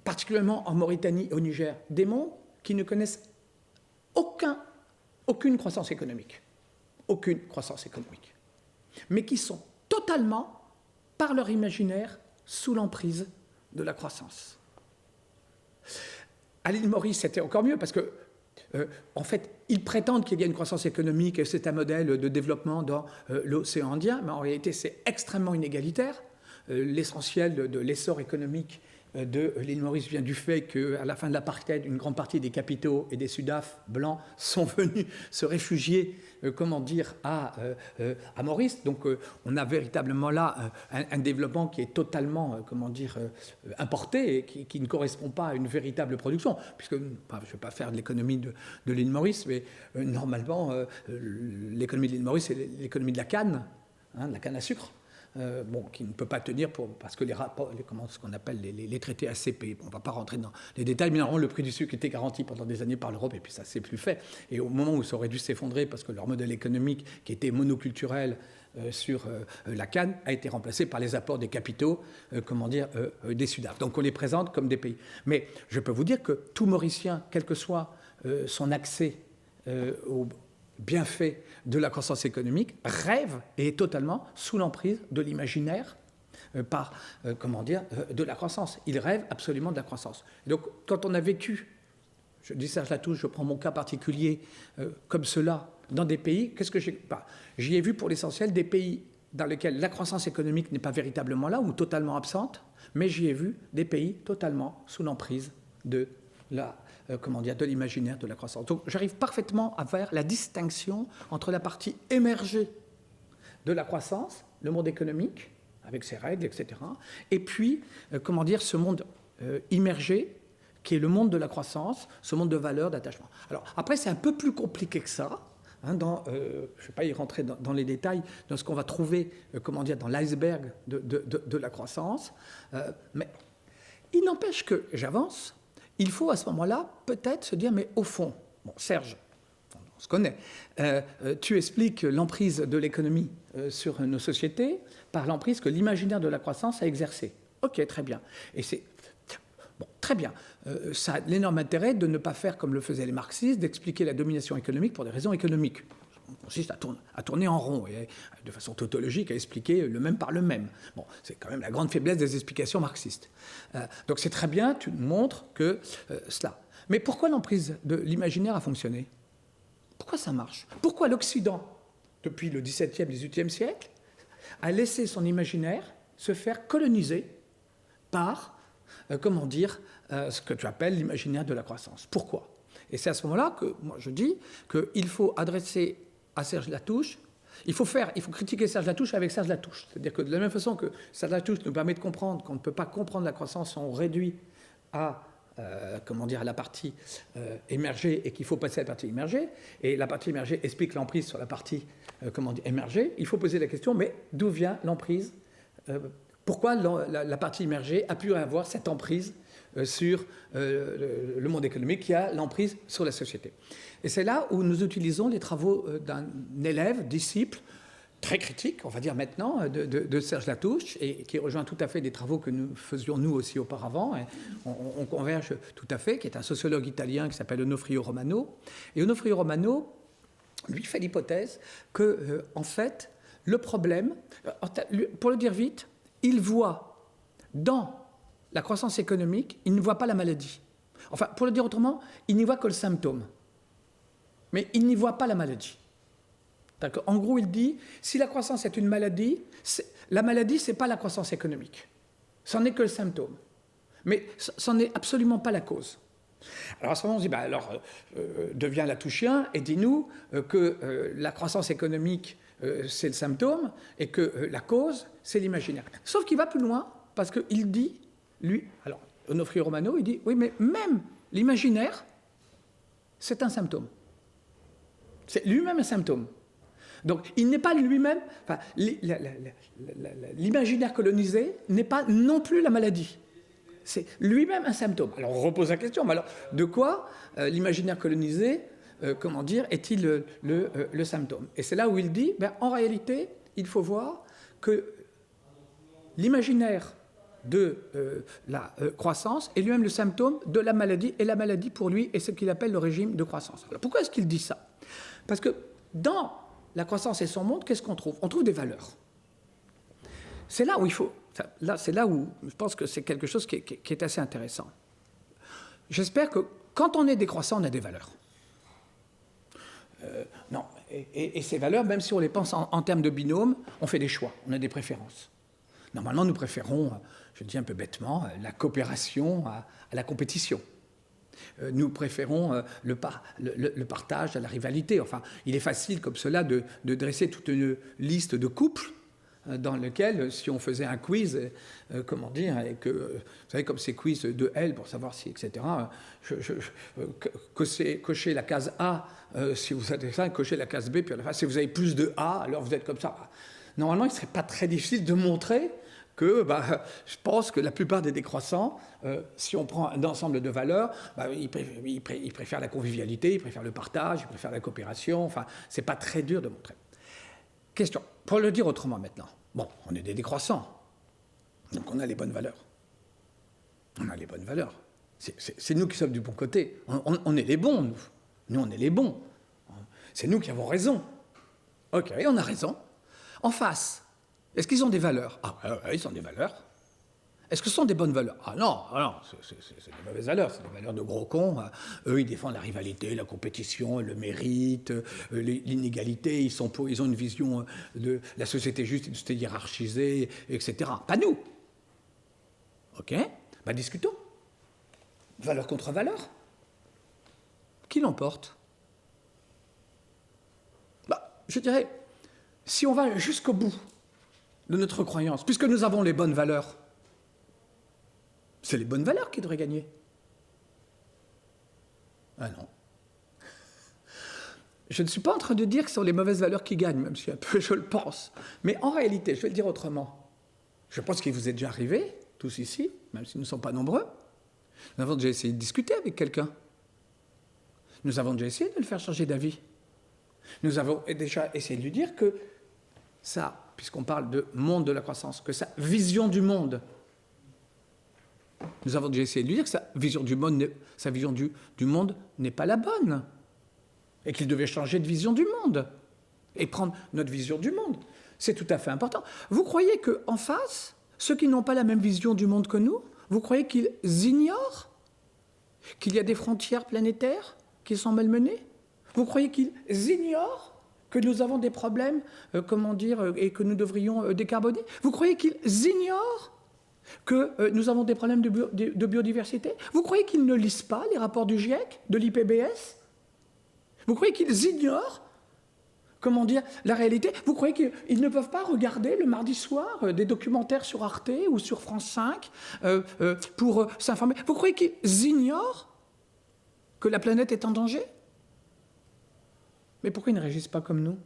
particulièrement en Mauritanie et au Niger, des mondes qui ne connaissent aucune croissance économique. aucune croissance économique, mais qui sont totalement, par leur imaginaire, sous l'emprise de la croissance. À l'île Maurice, c'était encore mieux parce que, en fait, ils prétendent qu'il y a une croissance économique et c'est un modèle de développement dans l'océan Indien, mais en réalité, c'est extrêmement inégalitaire. L'essentiel de l'essor économique de l'île Maurice vient du fait qu'à la fin de l'apartheid, une grande partie des capitaux et des Sudaf blancs sont venus se réfugier, à Maurice. Donc on a véritablement là un développement qui est totalement, importé et qui ne correspond pas à une véritable production. Puisque, je ne vais pas faire de l'économie de l'île Maurice, mais normalement, l'économie de l'île Maurice, c'est l'économie de la canne à sucre. Qui ne peut pas tenir parce que ce qu'on appelle les traités ACP. On ne va pas rentrer dans les détails, mais normalement, le prix du sucre était garanti pendant des années par l'Europe, et puis ça ne s'est plus fait. Et au moment où ça aurait dû s'effondrer, parce que leur modèle économique, qui était monoculturel sur la canne, a été remplacé par les apports des capitaux, des Sudaf. Donc on les présente comme des pays. Mais je peux vous dire que tout Mauricien, quel que soit son accès au bienfait de la croissance économique, rêve et est totalement sous l'emprise de l'imaginaire de la croissance. Il rêve absolument de la croissance. Et donc, quand on a vécu, je dis Serge Latouche, je prends mon cas particulier comme cela, dans des pays, qu'est-ce que j'y ai vu pour l'essentiel des pays dans lesquels la croissance économique n'est pas véritablement là ou totalement absente, mais j'y ai vu des pays totalement sous l'emprise de de l'imaginaire de la croissance. Donc j'arrive parfaitement à faire la distinction entre la partie émergée de la croissance, le monde économique, avec ses règles, etc., et puis, ce monde immergé, qui est le monde de la croissance, ce monde de valeurs, d'attachement. Alors après, c'est un peu plus compliqué que ça, je ne vais pas y rentrer dans les détails, dans ce qu'on va trouver, dans l'iceberg de la croissance, mais il n'empêche que j'avance. Il faut à ce moment-là peut-être se dire, mais au fond, Serge, on se connaît, tu expliques l'emprise de l'économie sur nos sociétés par l'emprise que l'imaginaire de la croissance a exercée. Ok, très bien. Et c'est très bien. Ça a l'énorme intérêt de ne pas faire comme le faisaient les marxistes, d'expliquer la domination économique pour des raisons économiques. On consiste à tourner en rond et de façon tautologique à expliquer le même par le même. C'est quand même la grande faiblesse des explications marxistes. Donc c'est très bien, tu montres que cela. Mais pourquoi l'emprise de l'imaginaire a fonctionné? Pourquoi ça marche? Pourquoi l'Occident, depuis le XVIIe, XVIIIe siècle, a laissé son imaginaire se faire coloniser par, ce que tu appelles l'imaginaire de la croissance? Pourquoi? Et c'est à ce moment-là que moi je dis qu'il faut adresser à Serge Latouche, il faut critiquer Serge Latouche avec Serge Latouche. C'est-à-dire que de la même façon que Serge Latouche nous permet de comprendre qu'on ne peut pas comprendre la croissance si on réduit à la partie émergée et qu'il faut passer à la partie immergée, et la partie immergée explique l'emprise sur la partie émergée, il faut poser la question, mais d'où vient l'emprise? Pourquoi la partie immergée a pu avoir cette emprise sur le monde économique qui a l'emprise sur la société? Et c'est là où nous utilisons les travaux d'un élève, disciple, très critique, on va dire maintenant, de Serge Latouche, et qui rejoint tout à fait des travaux que nous faisions nous aussi auparavant. Et on converge tout à fait, qui est un sociologue italien qui s'appelle Onofrio Romano. Et Onofrio Romano, lui, fait l'hypothèse que, en fait, le problème, pour le dire vite, il voit dans la croissance économique, il ne voit pas la maladie. Enfin, pour le dire autrement, il n'y voit que le symptôme. Mais il n'y voit pas la maladie. En gros, il dit, si la croissance est une maladie, la maladie, ce n'est pas la croissance économique. Ce n'est que le symptôme. Mais ce n'est absolument pas la cause. Alors à ce moment, on se dit, deviens latouchien et dis-nous que la croissance économique, c'est le symptôme, et que la cause, c'est l'imaginaire. Sauf qu'il va plus loin, parce qu'il dit, lui, alors Onofrio Romano, il dit, oui, mais même l'imaginaire, c'est un symptôme. C'est lui-même un symptôme. Donc, il n'est pas lui-même... l'imaginaire colonisé n'est pas non plus la maladie. C'est lui-même un symptôme. Alors, on repose la question, mais alors, de quoi l'imaginaire colonisé, est-il le symptôme? Et c'est là où il dit, en réalité, il faut voir que l'imaginaire de la croissance est lui-même le symptôme de la maladie, et la maladie, pour lui, est ce qu'il appelle le régime de croissance. Alors, pourquoi est-ce qu'il dit ça? Parce que dans la croissance et son monde, qu'est-ce qu'on trouve? On trouve des valeurs. C'est là où il faut... c'est là où je pense que c'est quelque chose qui est assez intéressant. J'espère que quand on est décroissant, on a des valeurs. Non, et ces valeurs, même si on les pense en termes de binôme, on fait des choix, on a des préférences. Normalement, nous préférons, je dis un peu bêtement, la coopération à la compétition. Nous préférons le partage à la rivalité. Enfin, il est facile comme cela de dresser toute une liste de couples dans lequel, si on faisait un quiz, comment dire, et que, vous savez, comme ces quiz de L pour savoir si, etc., cochez la case A si vous avez ça, cochez la case B, puis à la fin, si vous avez plus de A, alors vous êtes comme ça. Normalement, il ne serait pas très difficile de montrer que je pense que la plupart des décroissants, si on prend un ensemble de valeurs, ils préfèrent la convivialité, ils préfèrent le partage, ils préfèrent la coopération. Enfin, ce n'est pas très dur de montrer. Question, pour le dire autrement maintenant. Bon, on est des décroissants, donc on a les bonnes valeurs. On a les bonnes valeurs. C'est nous qui sommes du bon côté. On est les bons, nous. Nous, on est les bons. C'est nous qui avons raison. Ok, on a raison. En face, est-ce qu'ils ont des valeurs? Ah, ouais, ils ont des valeurs. Est-ce que ce sont des bonnes valeurs? Ah non, c'est des mauvaises valeurs, c'est des valeurs de gros cons. Eux, ils défendent la rivalité, la compétition, le mérite, l'inégalité. Ils ont une vision de la société juste, une société hiérarchisée, etc. Pas nous. Ok, discutons. Valeur contre valeur. Qui l'emporte? Je dirais, si on va jusqu'au bout de notre croyance, puisque nous avons les bonnes valeurs, c'est les bonnes valeurs qui devraient gagner. Ah non. Je ne suis pas en train de dire que ce sont les mauvaises valeurs qui gagnent, même si un peu je le pense. Mais en réalité, je vais le dire autrement. Je pense qu'il vous est déjà arrivé, tous ici, même si nous ne sommes pas nombreux, nous avons déjà essayé de discuter avec quelqu'un. Nous avons déjà essayé de le faire changer d'avis. Nous avons déjà essayé de lui dire que ça, puisqu'on parle de monde de la croissance, que sa vision du monde, nous avons déjà essayé de lui dire que sa vision du monde n'est pas la bonne, et qu'il devait changer de vision du monde, et prendre notre vision du monde. C'est tout à fait important. Vous croyez qu'en face, ceux qui n'ont pas la même vision du monde que nous, vous croyez qu'ils ignorent qu'il y a des frontières planétaires qui sont malmenées? Vous croyez qu'ils ignorent que nous avons des problèmes, et que nous devrions décarboner? Vous croyez qu'ils ignorent que nous avons des problèmes de biodiversité? Vous croyez qu'ils ne lisent pas les rapports du GIEC, de l'IPBES? Vous croyez qu'ils ignorent, la réalité? Vous croyez qu'ils ne peuvent pas regarder le mardi soir des documentaires sur Arte ou sur France 5 pour s'informer? Vous croyez qu'ils ignorent que la planète est en danger? Mais pourquoi ils ne réagissent pas comme nous?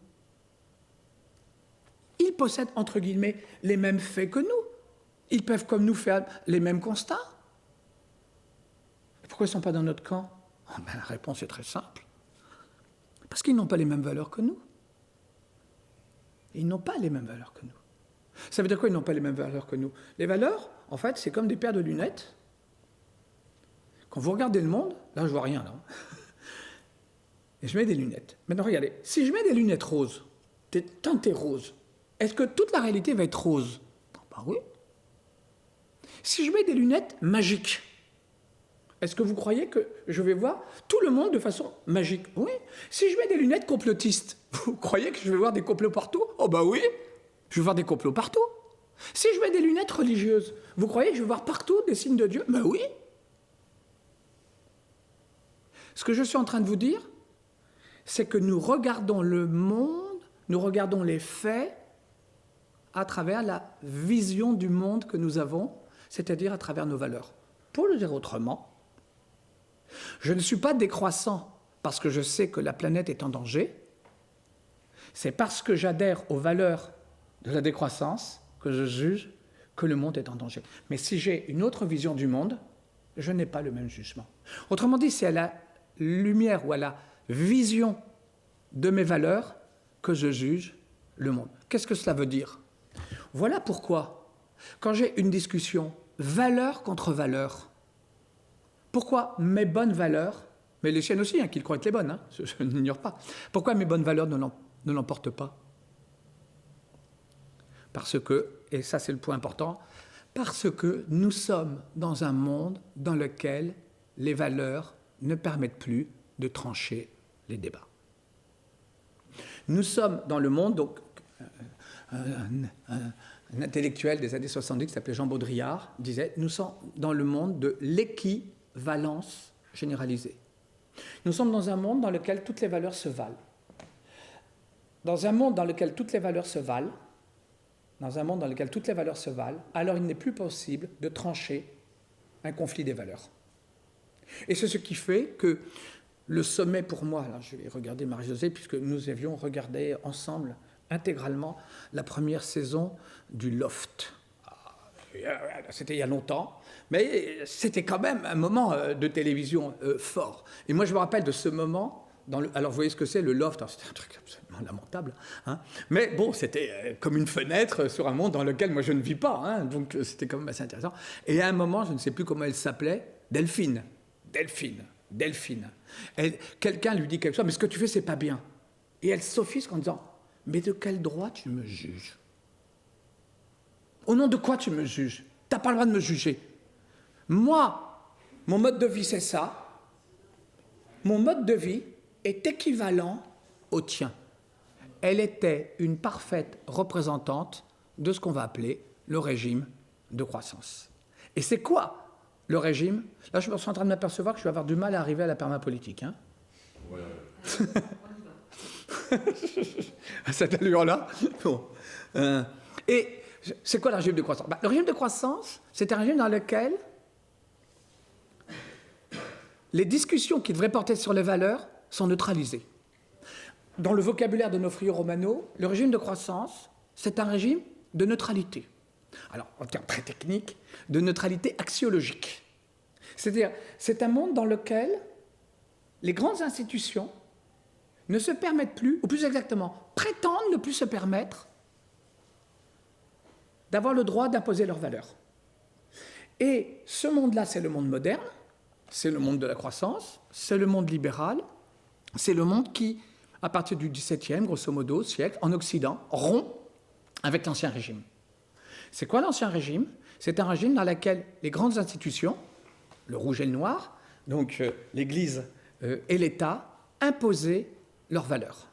Ils possèdent, entre guillemets, les mêmes faits que nous. Ils peuvent, comme nous, faire les mêmes constats. Pourquoi ils ne sont pas dans notre camp? La réponse est très simple. Parce qu'ils n'ont pas les mêmes valeurs que nous. Ils n'ont pas les mêmes valeurs que nous. Ça veut dire quoi, ils n'ont pas les mêmes valeurs que nous? Les valeurs, en fait, c'est comme des paires de lunettes. Quand vous regardez le monde, là, je ne vois rien, là. Et je mets des lunettes. Maintenant, regardez, si je mets des lunettes roses, teintées roses, est-ce que toute la réalité va être rose? Oui. Si je mets des lunettes magiques, est-ce que vous croyez que je vais voir tout le monde de façon magique? Oui. Si je mets des lunettes complotistes, vous croyez que je vais voir des complots partout? Oh oui, je vais voir des complots partout. Si je mets des lunettes religieuses, vous croyez que je vais voir partout des signes de Dieu? Oui. Ce que je suis en train de vous dire, c'est que nous regardons le monde, nous regardons les faits à travers la vision du monde que nous avons, c'est-à-dire à travers nos valeurs. Pour le dire autrement, je ne suis pas décroissant parce que je sais que la planète est en danger, c'est parce que j'adhère aux valeurs de la décroissance que je juge que le monde est en danger. Mais si j'ai une autre vision du monde, je n'ai pas le même jugement. Autrement dit, c'est à la lumière ou à la vision de mes valeurs que je juge le monde. Qu'est-ce que cela veut dire? Voilà pourquoi, quand j'ai une discussion valeur contre valeur, pourquoi mes bonnes valeurs, mais les siennes aussi, qu'ils croient être les bonnes, je n'ignore pas, pourquoi mes bonnes valeurs ne l'emporte pas. Parce que, et ça c'est le point important, parce que nous sommes dans un monde dans lequel les valeurs ne permettent plus de trancher les débats. Nous sommes dans le monde, donc un intellectuel des années 70 qui s'appelait Jean Baudrillard disait « Nous sommes dans le monde de l'équivalence généralisée. Nous sommes dans un monde dans lequel toutes les valeurs se valent. Dans un monde dans lequel toutes les valeurs se valent, alors il n'est plus possible de trancher un conflit des valeurs. Et c'est ce qui fait que le sommet pour moi, alors je vais regarder Marie-Josée, puisque nous avions regardé ensemble intégralement la première saison du Loft. C'était il y a longtemps, mais c'était quand même un moment de télévision fort. Et moi je me rappelle de ce moment. Alors, vous voyez ce que c'est, le Loft, c'était un truc absolument lamentable, hein, mais bon, c'était comme une fenêtre sur un monde dans lequel moi je ne vis pas, hein, donc c'était quand même assez intéressant. Et à un moment, je ne sais plus comment elle s'appelait, Delphine. Quelqu'un lui dit quelque chose, mais ce que tu fais, c'est pas bien. Et elle s'offusque en disant, mais de quel droit tu me juges? Au nom de quoi tu me juges? T'as pas le droit de me juger. Moi, mon mode de vie, c'est ça. Mon mode de vie est équivalent au tien. Elle était une parfaite représentante de ce qu'on va appeler le régime de croissance. Et c'est quoi le régime? Là, je suis en train de m'apercevoir que je vais avoir du mal à arriver à la permapolitique. Hein. Ouais. À cette allure-là. Bon. Et c'est quoi le régime de croissance? Le régime de croissance, c'est un régime dans lequel les discussions qui devraient porter sur les valeurs sont neutralisées. Dans le vocabulaire de Nofrio Romano, le régime de croissance, c'est un régime de neutralité. Alors, en termes très techniques, de neutralité axiologique. C'est-à-dire, c'est un monde dans lequel les grandes institutions ne se permettent plus, ou plus exactement, prétendent ne plus se permettre d'avoir le droit d'imposer leurs valeurs. Et ce monde-là, c'est le monde moderne, c'est le monde de la croissance, c'est le monde libéral, c'est le monde qui, à partir du XVIIe, grosso modo, siècle, en Occident, rompt avec l'Ancien Régime. C'est quoi l'Ancien Régime? C'est un régime dans lequel les grandes institutions, le rouge et le noir, donc l'Église et l'État, imposaient leurs valeurs.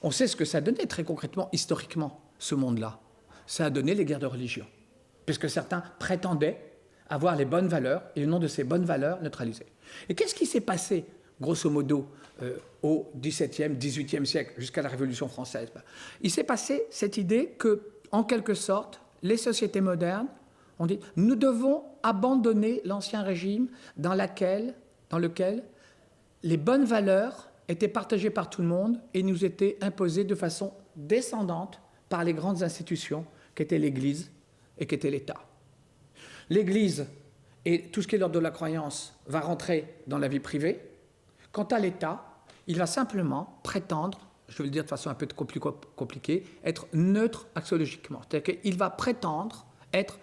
On sait ce que ça donnait très concrètement, historiquement, ce monde-là. Ça a donné les guerres de religion, puisque certains prétendaient avoir les bonnes valeurs et au nom de ces bonnes valeurs neutralisées. Et qu'est-ce qui s'est passé, grosso modo, au XVIIe, XVIIIe siècle, jusqu'à la Révolution française? Il s'est passé cette idée que, en quelque sorte, les sociétés modernes ont dit « nous devons abandonner l'ancien régime dans lequel les bonnes valeurs étaient partagées par tout le monde et nous étaient imposées de façon descendante par les grandes institutions qu'était l'Église et qu'était l'État. L'Église et tout ce qui est l'ordre de la croyance va rentrer dans la vie privée. Quant à l'État, il va simplement prétendre, je vais le dire de façon un peu compliquée, être neutre axiologiquement. C'est-à-dire qu'il va prétendre être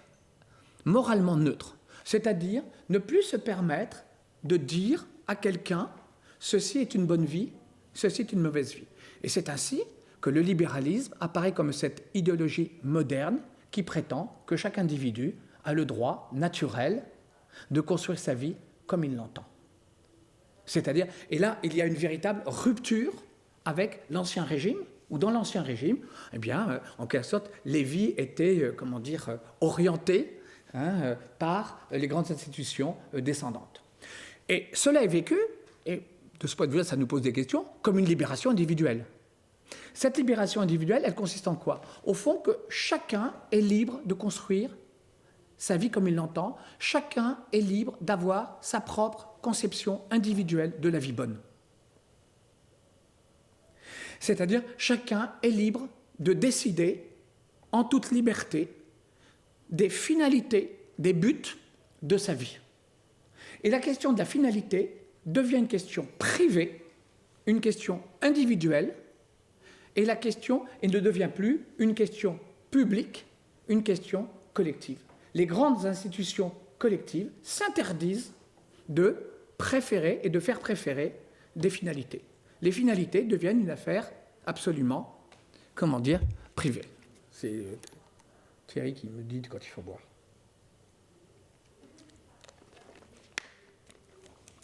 moralement neutre. C'est-à-dire ne plus se permettre de dire à quelqu'un « ceci est une bonne vie, ceci est une mauvaise vie ». Et c'est ainsi que le libéralisme apparaît comme cette idéologie moderne qui prétend que chaque individu a le droit naturel de construire sa vie comme il l'entend. C'est-à-dire, et là, il y a une véritable rupture avec l'Ancien Régime, où dans l'Ancien Régime, eh bien, en quelque sorte, les vies étaient, orientées par les grandes institutions descendantes. Et cela est vécu, et de ce point de vue-là, ça nous pose des questions, comme une libération individuelle. Cette libération individuelle, elle consiste en quoi? Au fond, que chacun est libre de construire sa vie comme il l'entend, chacun est libre d'avoir sa propre conception individuelle de la vie bonne. C'est-à-dire, chacun est libre de décider, en toute liberté, des finalités, des buts de sa vie. Et la question de la finalité devient une question privée, une question individuelle, et la question ne devient plus une question publique, une question collective. Les grandes institutions collectives s'interdisent de préférer et de faire préférer des finalités. Les finalités deviennent une affaire absolument, comment dire, privée. C'est Thierry qui me dit quand il faut boire.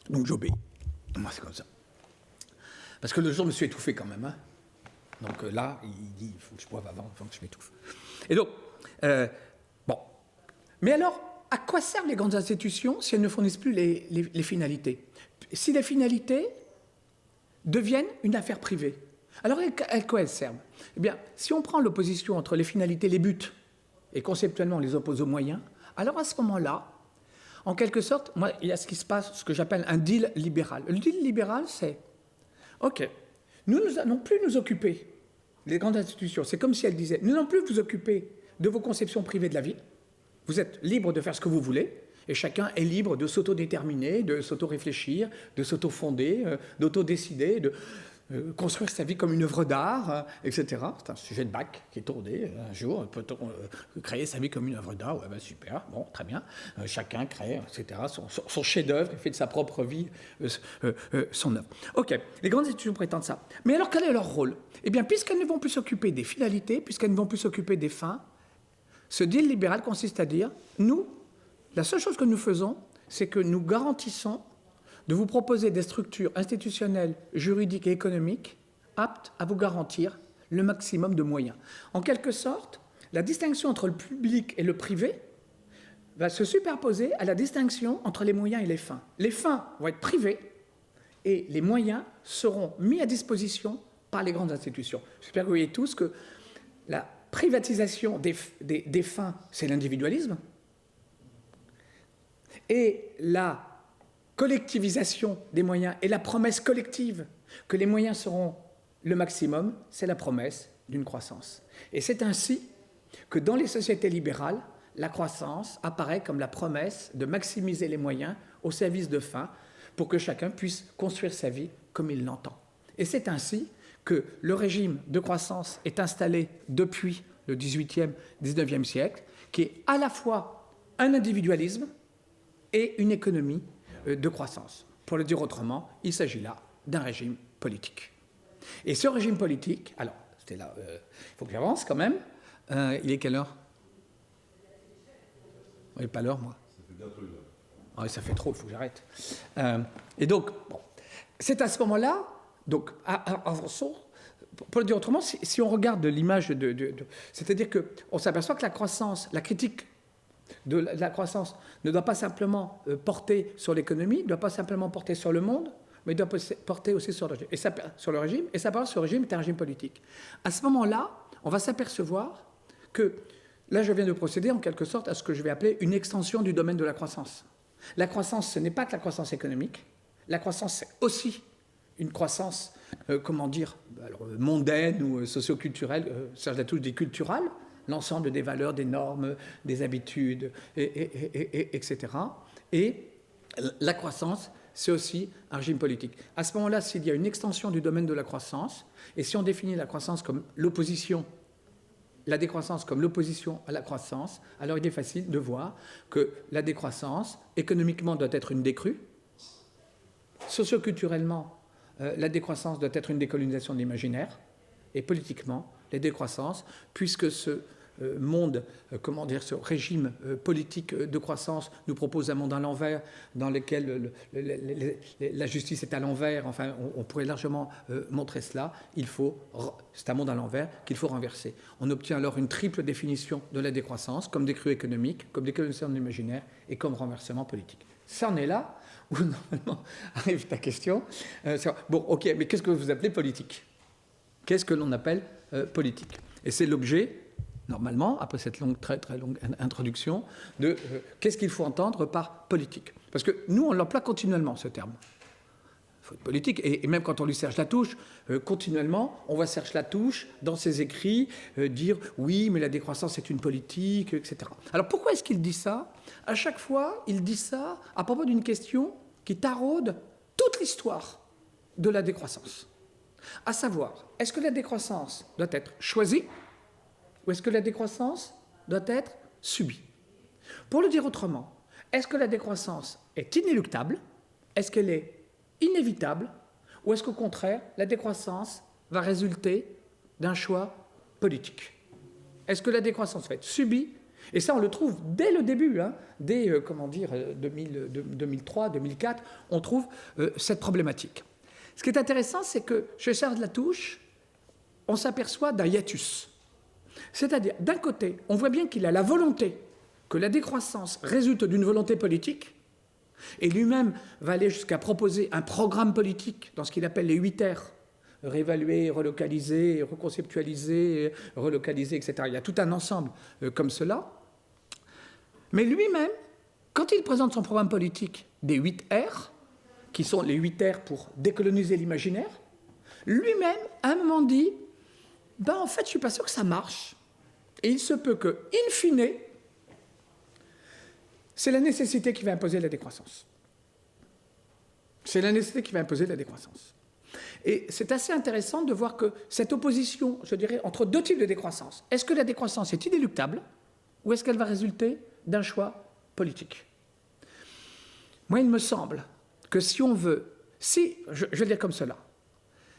Donc j'obéis. Moi, c'est comme ça. Parce que le jour, je me suis étouffé quand même. Hein. Donc là, il dit, il faut que je boive avant que je m'étouffe. Et donc, bon. Mais alors, à quoi servent les grandes institutions si elles ne fournissent plus les finalités? Si les finalités deviennent une affaire privée, alors à quoi elles servent? Eh bien, si on prend l'opposition entre les finalités, les buts, et conceptuellement on les oppose aux moyens, alors à ce moment-là, en quelque sorte, moi, il y a ce qui se passe, ce que j'appelle un deal libéral. Le deal libéral, c'est, OK, nous n'allons plus nous occuper, les grandes institutions, c'est comme si elles disaient, nous n'allons plus vous occuper de vos conceptions privées de la vie, vous êtes libre de faire ce que vous voulez, et chacun est libre de s'auto-déterminer, de s'auto-réfléchir, de s'auto-fonder, d'auto-décider, de construire sa vie comme une œuvre d'art, etc. C'est un sujet de bac qui est tourné un jour. Peut-on créer sa vie comme une œuvre d'art? Ouais, ben super, bon, très bien. Chacun crée, etc. Son chef-d'œuvre, il fait de sa propre vie son œuvre. OK, les grandes institutions prétendent ça. Mais alors, quel est leur rôle? Eh bien, puisqu'elles ne vont plus s'occuper des finalités, puisqu'elles ne vont plus s'occuper des fins, ce deal libéral consiste à dire, nous, la seule chose que nous faisons, c'est que nous garantissons de vous proposer des structures institutionnelles, juridiques et économiques aptes à vous garantir le maximum de moyens. En quelque sorte, la distinction entre le public et le privé va se superposer à la distinction entre les moyens et les fins. Les fins vont être privées et les moyens seront mis à disposition par les grandes institutions. J'espère que vous voyez tous que la privatisation des fins, c'est l'individualisme, et la collectivisation des moyens et la promesse collective que les moyens seront le maximum, c'est la promesse d'une croissance. Et c'est ainsi que dans les sociétés libérales, la croissance apparaît comme la promesse de maximiser les moyens au service de fins pour que chacun puisse construire sa vie comme il l'entend. Et c'est ainsi que le régime de croissance est installé depuis le XVIIIe, XIXe siècle, qui est à la fois un individualisme et une économie de croissance. Pour le dire autrement, il s'agit là d'un régime politique. Et ce régime politique, alors, c'était là, il faut que j'avance quand même. Il est quelle heure? Oui, pas l'heure, moi. Ça fait bientôt une heure. Ah, ça fait trop, il faut que j'arrête. Et donc, bon, c'est à ce moment-là, donc, avançons. Pour le dire autrement, si on regarde l'image c'est-à-dire qu'on s'aperçoit que la croissance, la critique de la croissance ne doit pas simplement porter sur l'économie, ne doit pas simplement porter sur le monde, mais doit porter aussi sur le régime. Et ça part, ce régime est un régime politique. À ce moment-là, on va s'apercevoir que, là je viens de procéder en quelque sorte à ce que je vais appeler une extension du domaine de la croissance. La croissance, ce n'est pas que la croissance économique, la croissance, c'est aussi une croissance, mondaine ou socio-culturelle, ça je touche des culturales, l'ensemble des valeurs, des normes, des habitudes, etc. Et la croissance, c'est aussi un régime politique. À ce moment-là, s'il y a une extension du domaine de la croissance, et si on définit la croissance comme l'opposition, la décroissance comme l'opposition à la croissance, alors il est facile de voir que la décroissance, économiquement, doit être une décrue, socioculturellement, la décroissance doit être une décolonisation de l'imaginaire, et politiquement, la décroissance, puisque ce ce régime politique de croissance nous propose un monde à l'envers, dans lequel la justice est à l'envers, enfin, on pourrait largement montrer cela, c'est un monde à l'envers qu'il faut renverser. On obtient alors une triple définition de la décroissance, comme décrue économique, comme décolonisation de l'imaginaire, et comme renversement politique. Ça en est là, où normalement arrive ta question. Bon, ok, mais qu'est-ce que vous appelez politique? Qu'est-ce que l'on appelle politique? Et c'est l'objet, normalement, après cette très très longue introduction, de qu'est-ce qu'il faut entendre par politique. Parce que nous, on l'emploie continuellement, ce terme. Il faut être politique, et même quand on lui cherche la touche, continuellement, on va chercher la touche dans ses écrits, dire oui, mais la décroissance est une politique, etc. Alors pourquoi est-ce qu'il dit ça? À chaque fois, il dit ça à propos d'une question qui taraude toute l'histoire de la décroissance. À savoir, est-ce que la décroissance doit être choisie ou est-ce que la décroissance doit être subie? Pour le dire autrement, est-ce que la décroissance est inéluctable? Est-ce qu'elle est inévitable? Ou est-ce qu'au contraire, la décroissance va résulter d'un choix politique? Est-ce que la décroissance va être subie? Et ça, on le trouve dès le début, dès 2003, 2004, on trouve cette problématique. Ce qui est intéressant, c'est que chez Serge Latouche, on s'aperçoit d'un hiatus. C'est-à-dire, d'un côté, on voit bien qu'il a la volonté que la décroissance résulte d'une volonté politique, et lui-même va aller jusqu'à proposer un programme politique dans ce qu'il appelle les 8 R, réévaluer, relocaliser, reconceptualiser, relocaliser, etc. Il y a tout un ensemble comme cela. Mais lui-même, quand il présente son programme politique des 8 R, qui sont les 8 R pour décoloniser l'imaginaire, lui-même, à un moment dit, en fait, je ne suis pas sûr que ça marche. Et il se peut que, in fine, c'est la nécessité qui va imposer la décroissance. C'est la nécessité qui va imposer la décroissance. Et c'est assez intéressant de voir que cette opposition, je dirais, entre deux types de décroissance, est-ce que la décroissance est inéluctable ou est-ce qu'elle va résulter d'un choix politique? Moi, il me semble que si on veut, je vais le dire comme cela,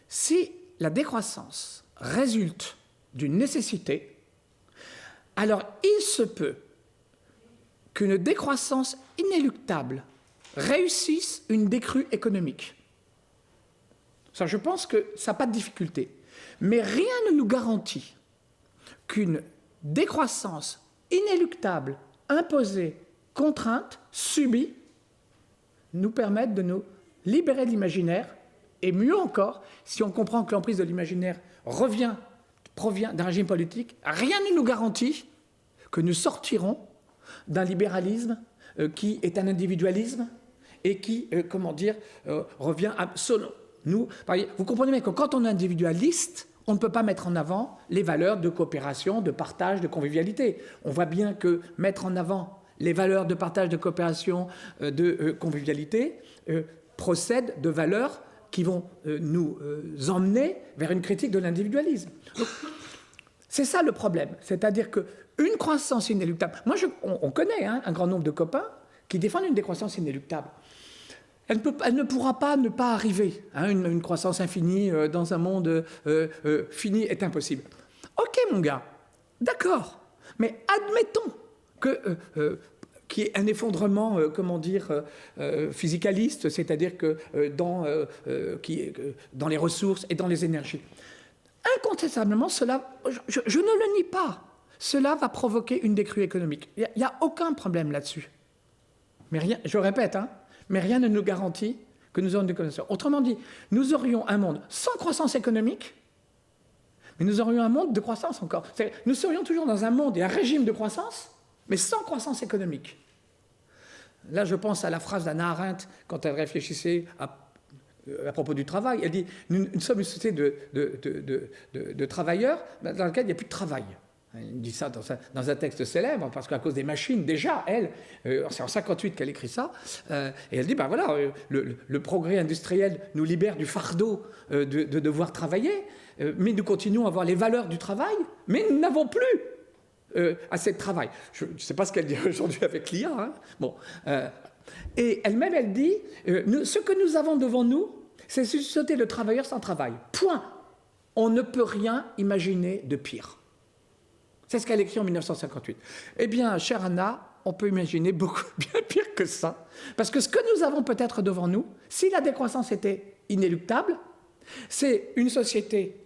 si la décroissance résulte d'une nécessité, alors il se peut qu'une décroissance inéluctable réussisse une décrue économique. Ça, je pense que ça n'a pas de difficulté. Mais rien ne nous garantit qu'une décroissance inéluctable, imposée, contrainte, subie, nous permette de nous libérer de l'imaginaire, et mieux encore, si on comprend que l'emprise de l'imaginaire provient d'un régime politique, rien ne nous garantit que nous sortirons d'un libéralisme qui est un individualisme et qui, revient à... Nous, vous comprenez bien que quand on est individualiste, on ne peut pas mettre en avant les valeurs de coopération, de partage, de convivialité. On voit bien que mettre en avant les valeurs de partage, de coopération, de convivialité procède de valeurs qui vont nous emmener vers une critique de l'individualisme. Donc, c'est ça le problème. C'est-à-dire qu'une croissance inéluctable... Moi, on connaît un grand nombre de copains qui défendent une décroissance inéluctable. Elle ne pourra pas ne pas arriver. Une croissance infinie dans un monde fini est impossible. Ok, mon gars, d'accord. Mais admettons qu'il y ait un effondrement, physicaliste, c'est-à-dire que dans les ressources et dans les énergies. Incontestablement, cela, je ne le nie pas, cela va provoquer une décrue économique. Il n'y a aucun problème là-dessus. Mais rien, je répète, mais rien ne nous garantit que nous aurons une décroissance. Autrement dit, nous aurions un monde sans croissance économique, mais nous aurions un monde de croissance encore. Nous serions toujours dans un monde et un régime de croissance, mais sans croissance économique. Là, je pense à la phrase d'Hannah Arendt quand elle réfléchissait à propos du travail. Elle dit « Nous sommes une société de travailleurs dans laquelle il n'y a plus de travail ». Elle dit ça dans un texte célèbre, parce qu'à cause des machines, déjà, c'est en 1958 qu'elle écrit ça, et elle dit, le progrès industriel nous libère du fardeau de devoir travailler, mais nous continuons à avoir les valeurs du travail, mais nous n'avons plus assez de travail. Je ne sais pas ce qu'elle dit aujourd'hui avec l'IA. Et elle-même, elle dit, ce que nous avons devant nous, c'est susciter le travailleur sans travail. Point. On ne peut rien imaginer de pire. C'est ce qu'elle écrit en 1958. Eh bien, chère Anna, on peut imaginer beaucoup bien pire que ça. Parce que ce que nous avons peut-être devant nous, si la décroissance était inéluctable, c'est une société,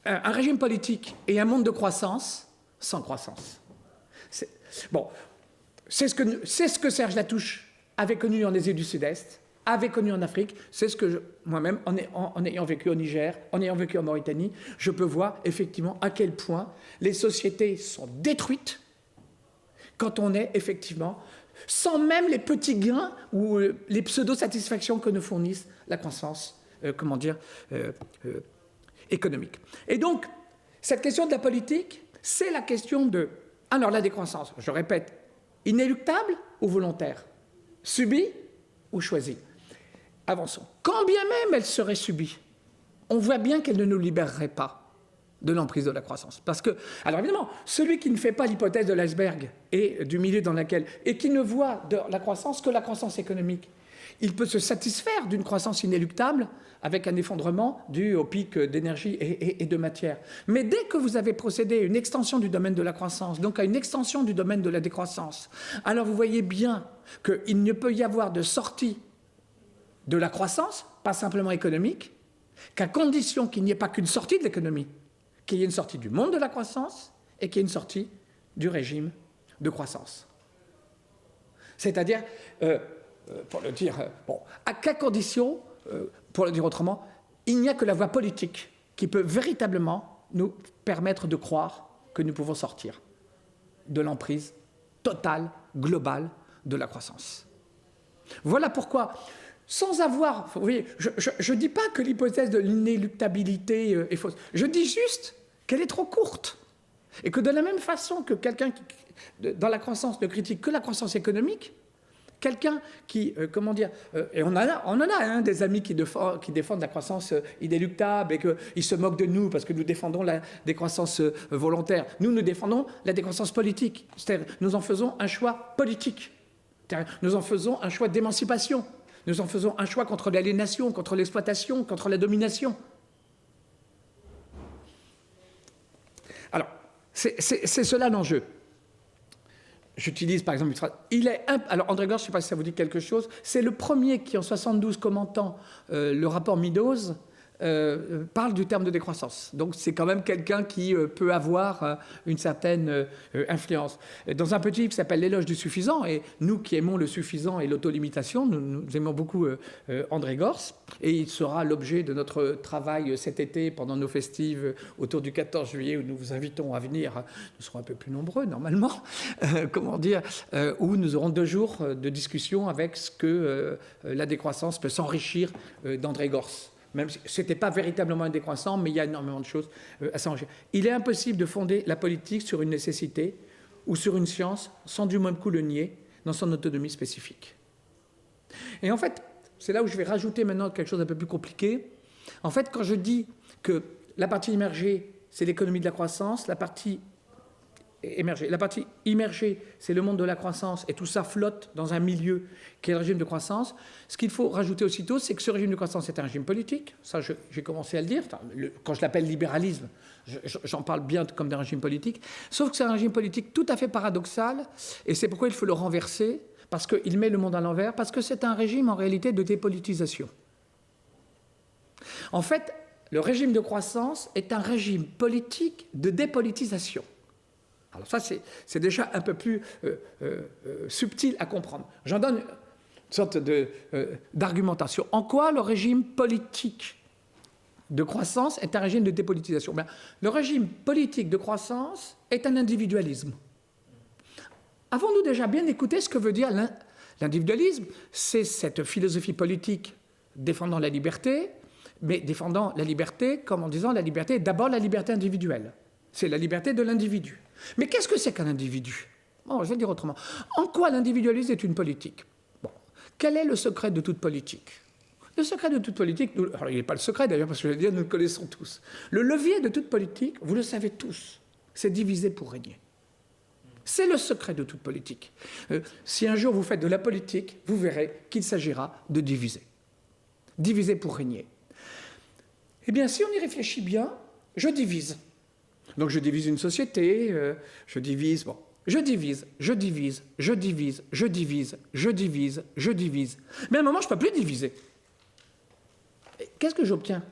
un régime politique et un monde de croissance sans croissance. C'est ce que Serge Latouche avait connu en Asie du Sud-Est, avait connu en Afrique. C'est ce que moi-même, en ayant vécu au Niger, en ayant vécu en Mauritanie, je peux voir effectivement à quel point les sociétés sont détruites quand on est effectivement, sans même les petits gains ou les pseudo-satisfactions que nous fournissent la croissance, économique. Et donc, cette question de la politique, c'est la question de... Alors, la décroissance, je répète, inéluctable ou volontaire? Subie ou choisie? Avançons. Quand bien même elle serait subie, on voit bien qu'elle ne nous libérerait pas de l'emprise de la croissance. Parce que, alors évidemment, celui qui ne fait pas l'hypothèse de l'iceberg et du milieu dans lequel, et qui ne voit de la croissance que la croissance économique, il peut se satisfaire d'une croissance inéluctable avec un effondrement dû au pic d'énergie et de matière. Mais dès que vous avez procédé à une extension du domaine de la croissance, donc à une extension du domaine de la décroissance, alors vous voyez bien qu'il ne peut y avoir de sortie de la croissance, pas simplement économique, qu'à condition qu'il n'y ait pas qu'une sortie de l'économie, qu'il y ait une sortie du monde de la croissance et qu'il y ait une sortie du régime de croissance. C'est-à-dire, pour le dire, à quelles conditions, pour le dire autrement, il n'y a que la voie politique qui peut véritablement nous permettre de croire que nous pouvons sortir de l'emprise totale, globale de la croissance. Voilà pourquoi, sans avoir... Vous voyez, je ne dis pas que l'hypothèse de l'inéluctabilité est fausse. Je dis juste qu'elle est trop courte. Et que de la même façon que quelqu'un qui, dans la croissance, ne critique que la croissance économique, quelqu'un qui, et on en a des amis qui défendent la croissance inéluctable et qu'ils se moquent de nous parce que nous défendons la décroissance volontaire. Nous défendons la décroissance politique. C'est-à-dire, nous en faisons un choix politique. Nous en faisons un choix d'émancipation. Nous en faisons un choix contre l'aliénation, contre l'exploitation, contre la domination. Alors, c'est cela l'enjeu. J'utilise par exemple une phrase. Alors André Gorz, je ne sais pas si ça vous dit quelque chose, c'est le premier qui en 72 commentant le rapport Meadows parle du terme de décroissance. Donc c'est quand même quelqu'un qui peut avoir une certaine influence. Dans un petit livre qui s'appelle L'éloge du suffisant, et nous qui aimons le suffisant et l'autolimitation, nous aimons beaucoup André Gorz, et il sera l'objet de notre travail cet été pendant nos festives autour du 14 juillet où nous vous invitons à venir. Nous serons un peu plus nombreux normalement, où nous aurons 2 jours de discussion avec ce que la décroissance peut s'enrichir d'André Gorz. Même si ce n'était pas véritablement un décroissant, mais il y a énormément de choses à s'enrichir. Il est impossible de fonder la politique sur une nécessité ou sur une science sans du même coup le nier dans son autonomie spécifique. Et en fait, c'est là où je vais rajouter maintenant quelque chose d'un peu plus compliqué. En fait, quand je dis que la partie immergée, c'est l'économie de la croissance, la partie immergée, c'est le monde de la croissance, et tout ça flotte dans un milieu qui est le régime de croissance. Ce qu'il faut rajouter aussitôt, c'est que ce régime de croissance est un régime politique. Ça, j'ai commencé à le dire. Quand je l'appelle libéralisme, j'en parle bien comme d'un régime politique. Sauf que c'est un régime politique tout à fait paradoxal, et c'est pourquoi il faut le renverser, parce qu'il met le monde à l'envers, parce que c'est un régime en réalité de dépolitisation. En fait, le régime de croissance est un régime politique de dépolitisation. Alors ça, c'est déjà un peu plus subtil à comprendre. J'en donne une sorte d'argumentation. En quoi le régime politique de croissance est un régime de dépolitisation? Le régime politique de croissance est un individualisme. Avons-nous déjà bien écouté ce que veut dire l'individualisme? C'est cette philosophie politique défendant la liberté, mais défendant la liberté comme en disant la liberté est d'abord la liberté individuelle. C'est la liberté de l'individu. Mais qu'est-ce que c'est qu'un individu? Bon, je vais le dire autrement. En quoi l'individualisme est une politique? Bon. Quel est le secret de toute politique? Le secret de toute politique, alors il n'est pas le secret d'ailleurs, parce que je vais dire, nous le connaissons tous. Le levier de toute politique, vous le savez tous, c'est diviser pour régner. C'est le secret de toute politique. Si un jour vous faites de la politique, vous verrez qu'il s'agira de diviser. Diviser pour régner. Eh bien, si on y réfléchit bien, je divise. Donc je divise une société, je divise. Mais à un moment, je ne peux plus diviser. Qu'est-ce que j'obtiens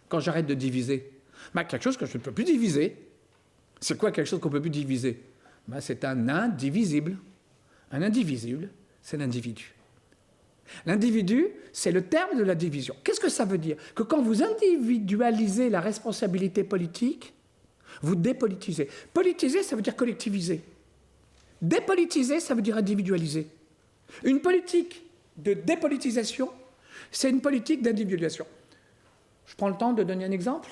quand j'arrête de diviser? Quelque chose que je ne peux plus diviser. C'est quoi quelque chose qu'on ne peut plus diviser? C'est un indivisible. Un indivisible, c'est l'individu. L'individu, c'est le terme de la division. Qu'est-ce que ça veut dire? Que quand vous individualisez la responsabilité politique, vous dépolitisez. Politiser, ça veut dire collectiviser. Dépolitiser, ça veut dire individualiser. Une politique de dépolitisation, c'est une politique d'individualisation. Je prends le temps de donner un exemple.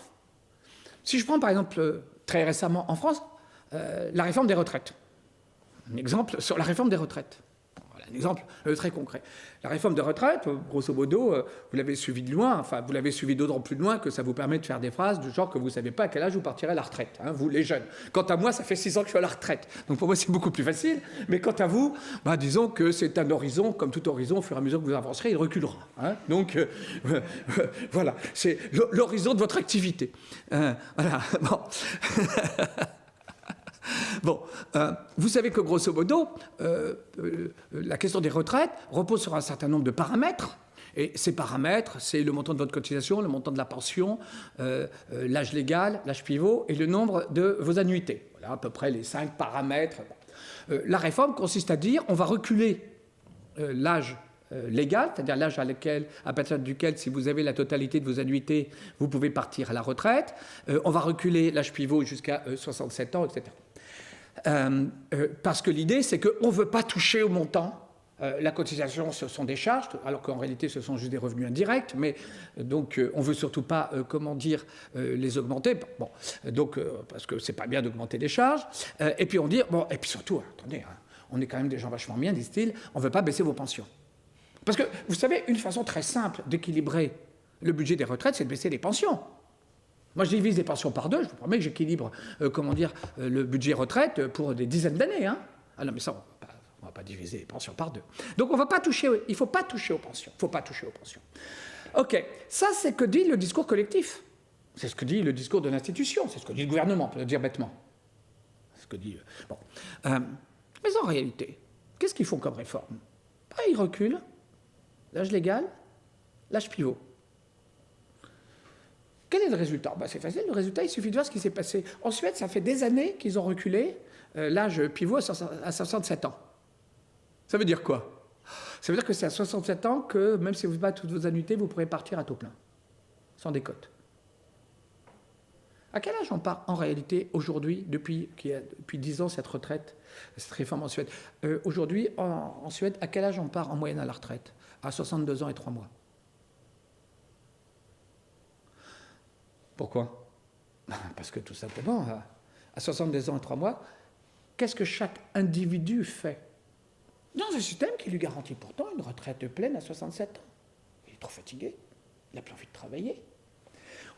Si je prends par exemple, très récemment en France, la réforme des retraites. Un exemple sur la réforme des retraites. un exemple très concret. La réforme de retraite, grosso modo, vous l'avez suivi de loin, enfin, vous l'avez suivi d'autant plus de loin que ça vous permet de faire des phrases du genre que vous ne savez pas à quel âge vous partirez à la retraite, hein, vous les jeunes. Quant à moi, ça fait 6 ans que je suis à la retraite. Donc pour moi, c'est beaucoup plus facile. Mais quant à vous, disons que c'est un horizon, comme tout horizon, au fur et à mesure que vous avancerez, il reculera. Hein. Donc voilà, c'est l'horizon de votre activité. Voilà, bon. Bon, vous savez que grosso modo, la question des retraites repose sur un certain nombre de paramètres. Et ces paramètres, c'est le montant de votre cotisation, le montant de la pension, l'âge légal, l'âge pivot et le nombre de vos annuités. Voilà à peu près les 5 paramètres. La réforme consiste à dire on va reculer l'âge légal, c'est-à-dire l'âge à partir duquel, si vous avez la totalité de vos annuités, vous pouvez partir à la retraite. On va reculer l'âge pivot jusqu'à 67 ans, etc. Parce que l'idée, c'est qu'on ne veut pas toucher au montant. La cotisation, ce sont des charges, alors qu'en réalité, ce sont juste des revenus indirects, mais donc on ne veut surtout pas, les augmenter. Bon, donc, parce que c'est pas bien d'augmenter les charges. Et puis on dit, bon, et puis surtout, attendez, hein, on est quand même des gens vachement bien, disent-ils, on ne veut pas baisser vos pensions. Parce que, vous savez, une façon très simple d'équilibrer le budget des retraites, c'est de baisser les pensions. Moi, je divise les pensions par 2, je vous promets que j'équilibre, le budget retraite pour des dizaines d'années. Hein. Ah non, mais ça, on ne va pas diviser les pensions par 2. Donc, il ne faut pas toucher aux pensions. Il ne faut pas toucher aux pensions. OK, ça, c'est ce que dit le discours collectif. C'est ce que dit le discours de l'institution. C'est ce que dit le gouvernement, pour le dire bêtement. C'est ce que dit... Bon. Mais en réalité, qu'est-ce qu'ils font comme réforme? Ils reculent l'âge légal, l'âge pivot. Quel est le résultat? C'est facile, le résultat, il suffit de voir ce qui s'est passé. En Suède, ça fait des années qu'ils ont reculé l'âge pivot à 67 ans. Ça veut dire quoi? Ça veut dire que c'est à 67 ans que, même si vous ne faites pas toutes vos annuités, vous pourrez partir à taux plein, sans décote. À quel âge on part en réalité aujourd'hui, depuis 10 ans, cette retraite, cette réforme en Suède? Aujourd'hui, en Suède, à quel âge on part en moyenne à la retraite? À 62 ans et 3 mois. Pourquoi? Parce que tout simplement, à 62 ans et 3 mois, qu'est-ce que chaque individu fait dans un système qui lui garantit pourtant une retraite pleine à 67 ans? Il est trop fatigué, il n'a plus envie de travailler.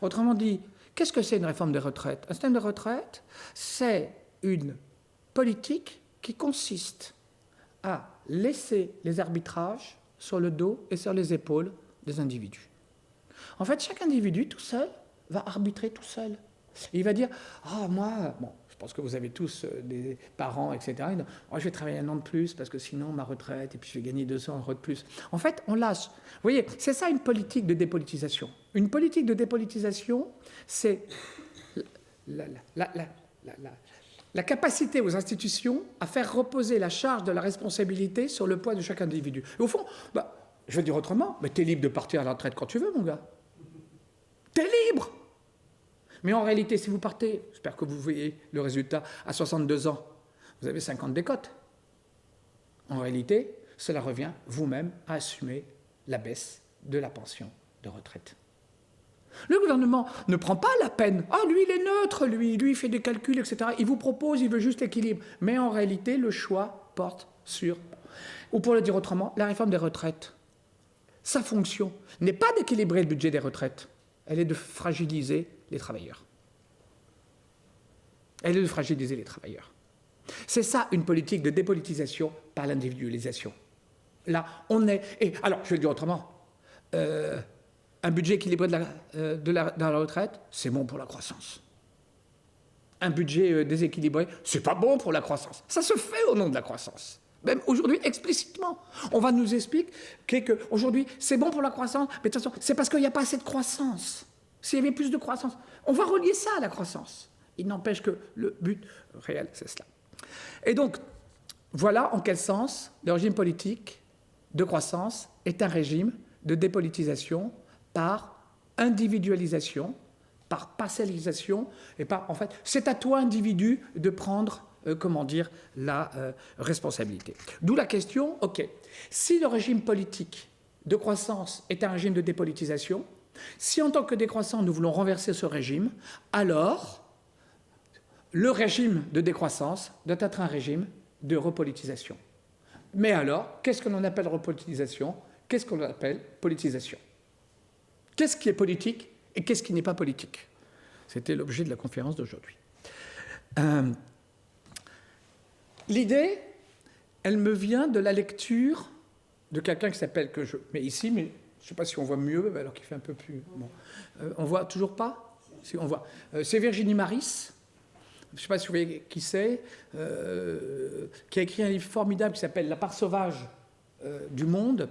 Autrement dit, qu'est-ce que c'est une réforme des retraites? Un système de retraite, c'est une politique qui consiste à laisser les arbitrages sur le dos et sur les épaules des individus. En fait, chaque individu, tout seul, va arbitrer tout seul. Et il va dire, moi, je pense que vous avez tous des parents, etc. Je vais travailler 1 an de plus parce que sinon ma retraite, et puis je vais gagner 200 € de plus. En fait, on lâche. Vous voyez, c'est ça une politique de dépolitisation. Une politique de dépolitisation, c'est la capacité aux institutions à faire reposer la charge de la responsabilité sur le poids de chaque individu. Et au fond, je vais dire autrement, mais t'es libre de partir à la retraite quand tu veux, mon gars. T'es libre. Mais en réalité, si vous partez, j'espère que vous voyez le résultat, à 62 ans, vous avez 50 décotes. En réalité, cela revient vous-même à assumer la baisse de la pension de retraite. Le gouvernement ne prend pas la peine. Lui, il est neutre, lui, il fait des calculs, etc. Il vous propose, il veut juste l'équilibre. Mais en réalité, le choix porte sur... Ou pour le dire autrement, la réforme des retraites, sa fonction n'est pas d'équilibrer le budget des retraites. Elle est de fragiliser les travailleurs. Elle est de fragiliser les travailleurs. C'est ça une politique de dépolitisation par l'individualisation. Là, on est... Et alors, je vais le dire autrement. Un budget équilibré de la retraite, c'est bon pour la croissance. Un budget déséquilibré, c'est pas bon pour la croissance. Ça se fait au nom de la croissance. Même aujourd'hui, explicitement. On va nous expliquer qu'aujourd'hui, c'est bon pour la croissance, mais de toute façon, c'est parce qu'il n'y a pas assez de croissance. S'il y avait plus de croissance, on va relier ça à la croissance. Il n'empêche que le but réel, c'est cela. Et donc, voilà en quel sens le régime politique de croissance est un régime de dépolitisation par individualisation, par parcellisation, et par, en fait, c'est à toi, individu, de prendre la responsabilité. D'où la question, si le régime politique de croissance est un régime de dépolitisation, si en tant que décroissant nous voulons renverser ce régime, alors le régime de décroissance doit être un régime de repolitisation. Mais alors, qu'est-ce qu'on appelle repolitisation? Qu'est-ce qu'on appelle politisation? Qu'est-ce qui est politique et qu'est-ce qui n'est pas politique? C'était l'objet de la conférence d'aujourd'hui. L'idée, elle me vient de la lecture de quelqu'un qui s'appelle, que je mets ici, mais je ne sais pas si on voit mieux, alors qu'il fait un peu plus... Bon. On voit toujours pas? Si, on voit. C'est Virginie Maris, je ne sais pas si vous voyez qui c'est, qui a écrit un livre formidable qui s'appelle « La part sauvage du monde ».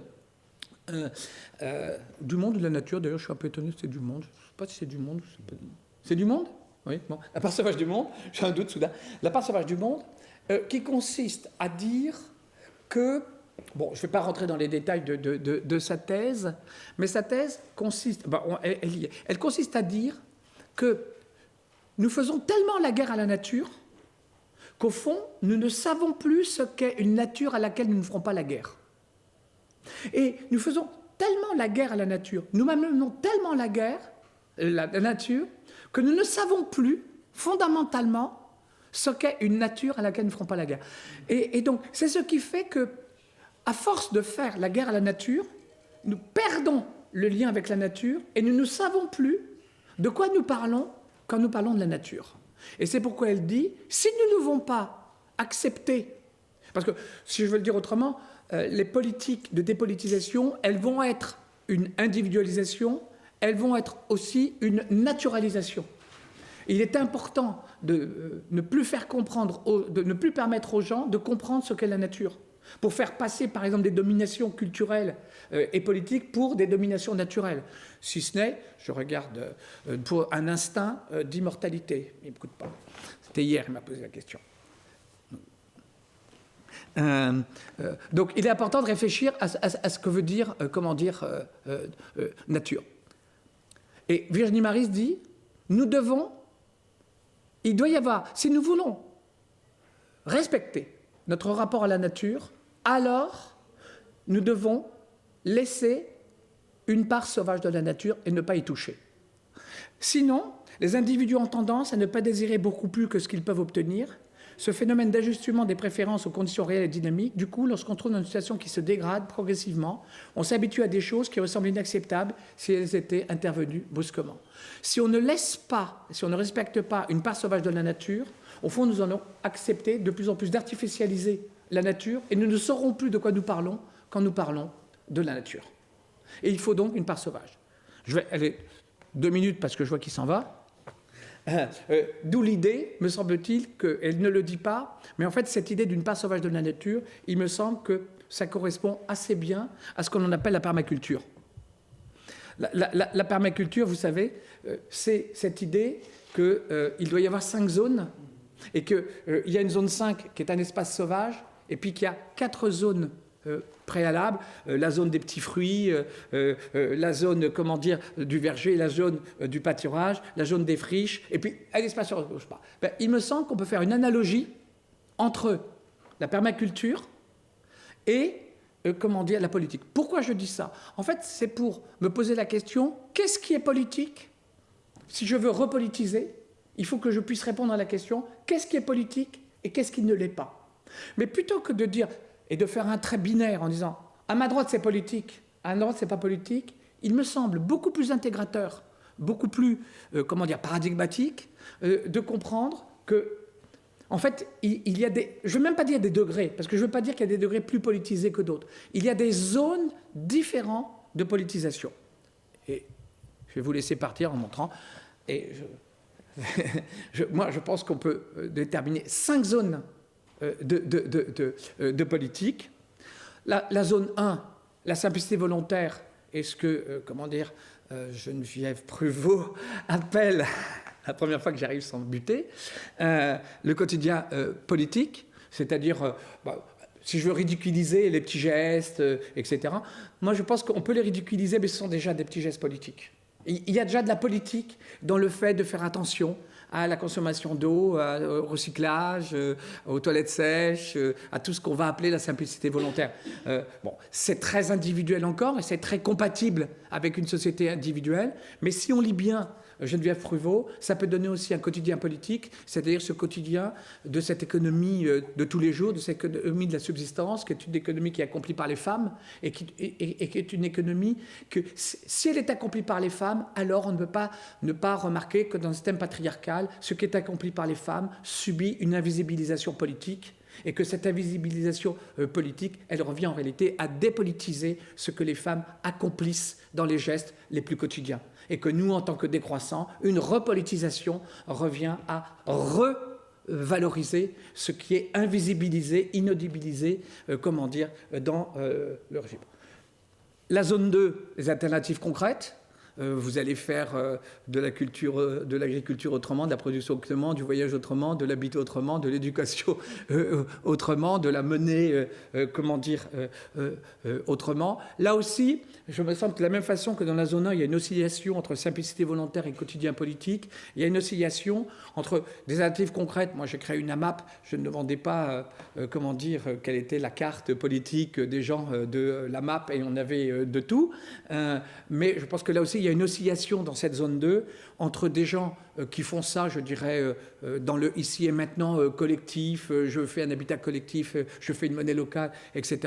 Du monde ou de la nature, d'ailleurs je suis un peu étonné que c'est du monde. Je ne sais pas si c'est du monde. C'est du monde? Oui, bon. La part sauvage du monde, j'ai un doute soudain. La part sauvage du monde, qui consiste à dire que, bon, je ne vais pas rentrer dans les détails de sa thèse, mais sa thèse consiste, elle consiste à dire que nous faisons tellement la guerre à la nature qu'au fond, nous ne savons plus ce qu'est une nature à laquelle nous ne ferons pas la guerre. Et nous faisons tellement la guerre à la nature, nous menons tellement la guerre, la nature, que nous ne savons plus, fondamentalement, ce qu'est une nature à laquelle nous ne ferons pas la guerre. Et donc, c'est ce qui fait que, à force de faire la guerre à la nature, nous perdons le lien avec la nature et nous ne savons plus de quoi nous parlons quand nous parlons de la nature. Et c'est pourquoi elle dit, si nous ne devons pas accepter, parce que, si je veux le dire autrement, les politiques de dépolitisation, elles vont être une individualisation, elles vont être aussi une naturalisation. Il est important de ne plus faire comprendre, de ne plus permettre aux gens de comprendre ce qu'est la nature, pour faire passer, par exemple, des dominations culturelles et politiques pour des dominations naturelles. Si ce n'est, je regarde, pour un instinct d'immortalité. Il ne m'écoute pas. C'était hier, il m'a posé la question. Donc, il est important de réfléchir à ce que veut dire, nature. Et Virginie Maris dit, il doit y avoir, si nous voulons respecter notre rapport à la nature, alors nous devons laisser une part sauvage de la nature et ne pas y toucher. Sinon, les individus ont tendance à ne pas désirer beaucoup plus que ce qu'ils peuvent obtenir. Ce phénomène d'ajustement des préférences aux conditions réelles et dynamiques, du coup, lorsqu'on trouve dans une situation qui se dégrade progressivement, on s'habitue à des choses qui ressemblent inacceptables si elles étaient intervenues brusquement. Si on ne laisse pas, si on ne respecte pas une part sauvage de la nature, au fond, nous allons accepter de plus en plus d'artificialiser la nature et nous ne saurons plus de quoi nous parlons quand nous parlons de la nature. Et il faut donc une part sauvage. Je vais aller 2 minutes parce que je vois qu'il s'en va. D'où l'idée, me semble-t-il, qu'elle ne le dit pas, mais en fait, cette idée d'une part sauvage de la nature, il me semble que ça correspond assez bien à ce qu'on appelle la permaculture. La permaculture, vous savez, c'est cette idée qu'il doit y avoir 5 zones et qu'il y a une zone 5 qui est un espace sauvage et puis qu'il y a 4 zones préalables, la zone des petits fruits, la zone, du verger, la zone du pâturage, la zone des friches, et puis un espace sur gauche. Il me semble qu'on peut faire une analogie entre la permaculture et la politique. Pourquoi je dis ça? En fait, c'est pour me poser la question, qu'est-ce qui est politique? Si je veux repolitiser, il faut que je puisse répondre à la question, qu'est-ce qui est politique et qu'est-ce qui ne l'est pas? Mais plutôt que de dire, et de faire un trait binaire en disant, à ma droite c'est politique, à ma droite c'est pas politique, il me semble beaucoup plus intégrateur, beaucoup plus, paradigmatique, de comprendre que, en fait, il y a des... Je ne veux même pas dire des degrés, parce que je ne veux pas dire qu'il y a des degrés plus politisés que d'autres. Il y a des zones différentes de politisation. Et je vais vous laisser partir en montrant. Et moi, je pense qu'on peut déterminer 5 zones de politique. La zone 1, la simplicité volontaire, est ce que, Geneviève Pruvot appelle... la première fois que j'arrive sans buter, le quotidien politique, c'est-à-dire, si je veux ridiculiser les petits gestes, etc., moi je pense qu'on peut les ridiculiser, mais ce sont déjà des petits gestes politiques. Il y a déjà de la politique dans le fait de faire attention à la consommation d'eau, au recyclage, aux toilettes sèches, à tout ce qu'on va appeler la simplicité volontaire. C'est très individuel encore, et c'est très compatible avec une société individuelle, mais si on lit bien Geneviève Pruvot, ça peut donner aussi un quotidien politique, c'est-à-dire ce quotidien de cette économie de tous les jours, de cette économie de la subsistance, qui est une économie qui est accomplie par les femmes, et qui est une économie que, si elle est accomplie par les femmes, alors on ne peut pas ne pas remarquer que dans le système patriarcal, ce qui est accompli par les femmes subit une invisibilisation politique, et que cette invisibilisation politique, elle revient en réalité à dépolitiser ce que les femmes accomplissent dans les gestes les plus quotidiens. Et que nous, en tant que décroissants, une repolitisation revient à revaloriser ce qui est invisibilisé, inaudibilisé, dans le régime. La zone 2, les alternatives concrètes. Vous allez faire de l'agriculture autrement, de la production autrement, du voyage autrement, de l'habitat autrement, de l'éducation autrement, de la monnaie, autrement. Là aussi, je me semble que de la même façon que dans la zone 1, il y a une oscillation entre simplicité volontaire et quotidien politique, il y a une oscillation entre des alternatives concrètes. Moi, j'ai créé une AMAP, je ne demandais pas, quelle était la carte politique des gens de l'AMAP, et on avait de tout. Mais je pense que là aussi, il y a une oscillation dans cette zone 2 entre des gens qui font ça, je dirais, dans le ici et maintenant collectif, je fais un habitat collectif, je fais une monnaie locale, etc.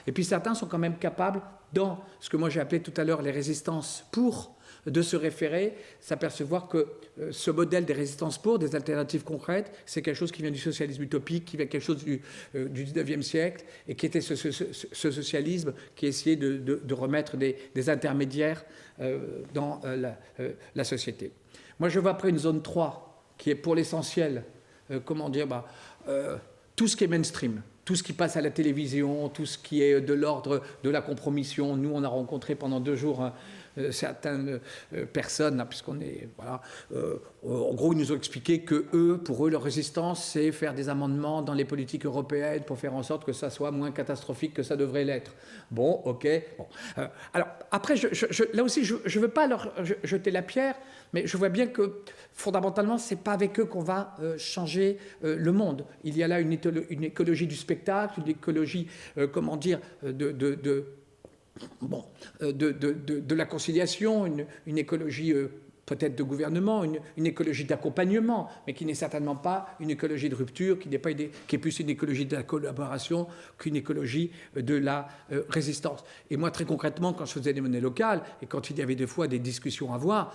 Et puis certains sont quand même capables, dans ce que moi j'ai appelé tout à l'heure les résistances pour, de se référer, s'apercevoir que ce modèle des résistances pour, des alternatives concrètes, c'est quelque chose qui vient du socialisme utopique, qui vient quelque chose du 19e siècle, et qui était ce socialisme qui essayait de remettre des intermédiaires dans la société. Moi, je vois après une zone 3, qui est pour l'essentiel, tout ce qui est mainstream, tout ce qui passe à la télévision, tout ce qui est de l'ordre de la compromission. Nous, on a rencontré pendant 2 jours certaines personnes, puisqu'on est... en gros, ils nous ont expliqué que pour eux, leur résistance, c'est faire des amendements dans les politiques européennes pour faire en sorte que ça soit moins catastrophique que ça devrait l'être. Bon, ok. Bon. Alors, après, là aussi, je ne veux pas leur jeter la pierre, mais je vois bien que, fondamentalement, ce n'est pas avec eux qu'on va changer le monde. Il y a là une écologie du spectacle, une écologie, de la conciliation, une écologie peut-être de gouvernement, une écologie d'accompagnement, mais qui n'est certainement pas une écologie de rupture, qui est plus une écologie de la collaboration qu'une écologie de la résistance. Et moi, très concrètement, quand je faisais des monnaies locales, et quand il y avait des fois des discussions à avoir,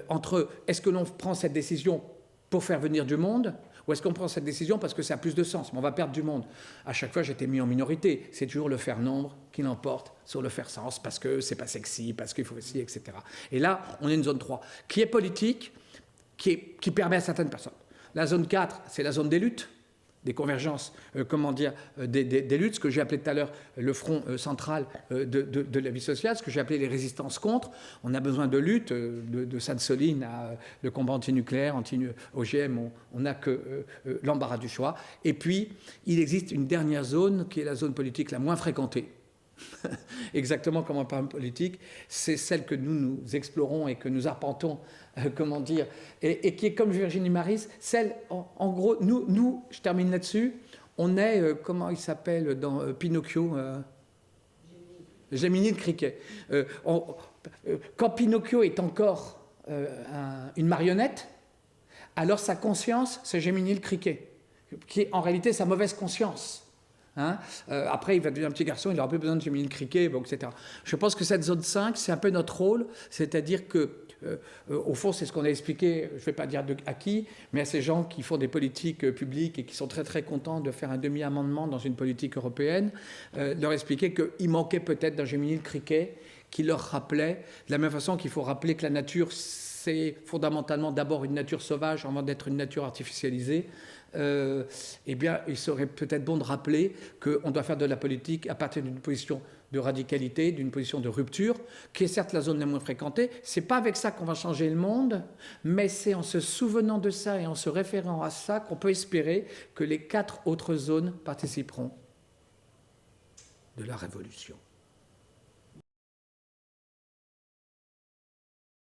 entre est-ce que l'on prend cette décision pour faire venir du monde, ou est-ce qu'on prend cette décision parce que ça a plus de sens, mais on va perdre du monde. À chaque fois, j'étais mis en minorité. C'est toujours le faire nombre qui l'emporte sur le faire sens, parce que c'est pas sexy, parce qu'il faut aussi, etc. Et là, on est une zone 3, qui est politique, qui permet à certaines personnes. La zone 4, c'est la zone des luttes, des convergences, des luttes, ce que j'ai appelé tout à l'heure le front central de la vie sociale, ce que j'ai appelé les résistances contre. On a besoin de lutte, de Sainte-Soline à le combat antinucléaire, anti-OGM, on n'a que l'embarras du choix. Et puis, il existe une dernière zone, qui est la zone politique la moins fréquentée, exactement comme on parle politique, c'est celle que nous explorons et que nous arpentons, et qui est comme Virginie Maris, celle, en gros, nous, je termine là-dessus, on est, comment il s'appelle dans Pinocchio, Géminis le criquet. Quand Pinocchio est encore une marionnette, alors sa conscience, c'est Géminis le criquet, qui est en réalité sa mauvaise conscience. Après, il va devenir un petit garçon, il n'aura plus besoin de Géminis le criquet, etc. Je pense que cette zone 5, c'est un peu notre rôle, c'est-à-dire que, au fond, c'est ce qu'on a expliqué, je ne vais pas dire à qui, mais à ces gens qui font des politiques publiques et qui sont très très contents de faire un demi-amendement dans une politique européenne, leur expliquer qu'il manquait peut-être d'un Géminis le criquet qui leur rappelait, de la même façon qu'il faut rappeler que la nature, c'est fondamentalement d'abord une nature sauvage avant d'être une nature artificialisée. Eh bien, il serait peut-être bon de rappeler qu'on doit faire de la politique à partir d'une position de radicalité, d'une position de rupture, qui est certes la zone la moins fréquentée. C'est pas avec ça qu'on va changer le monde, mais c'est en se souvenant de ça et en se référant à ça qu'on peut espérer que les 4 autres zones participeront de la révolution.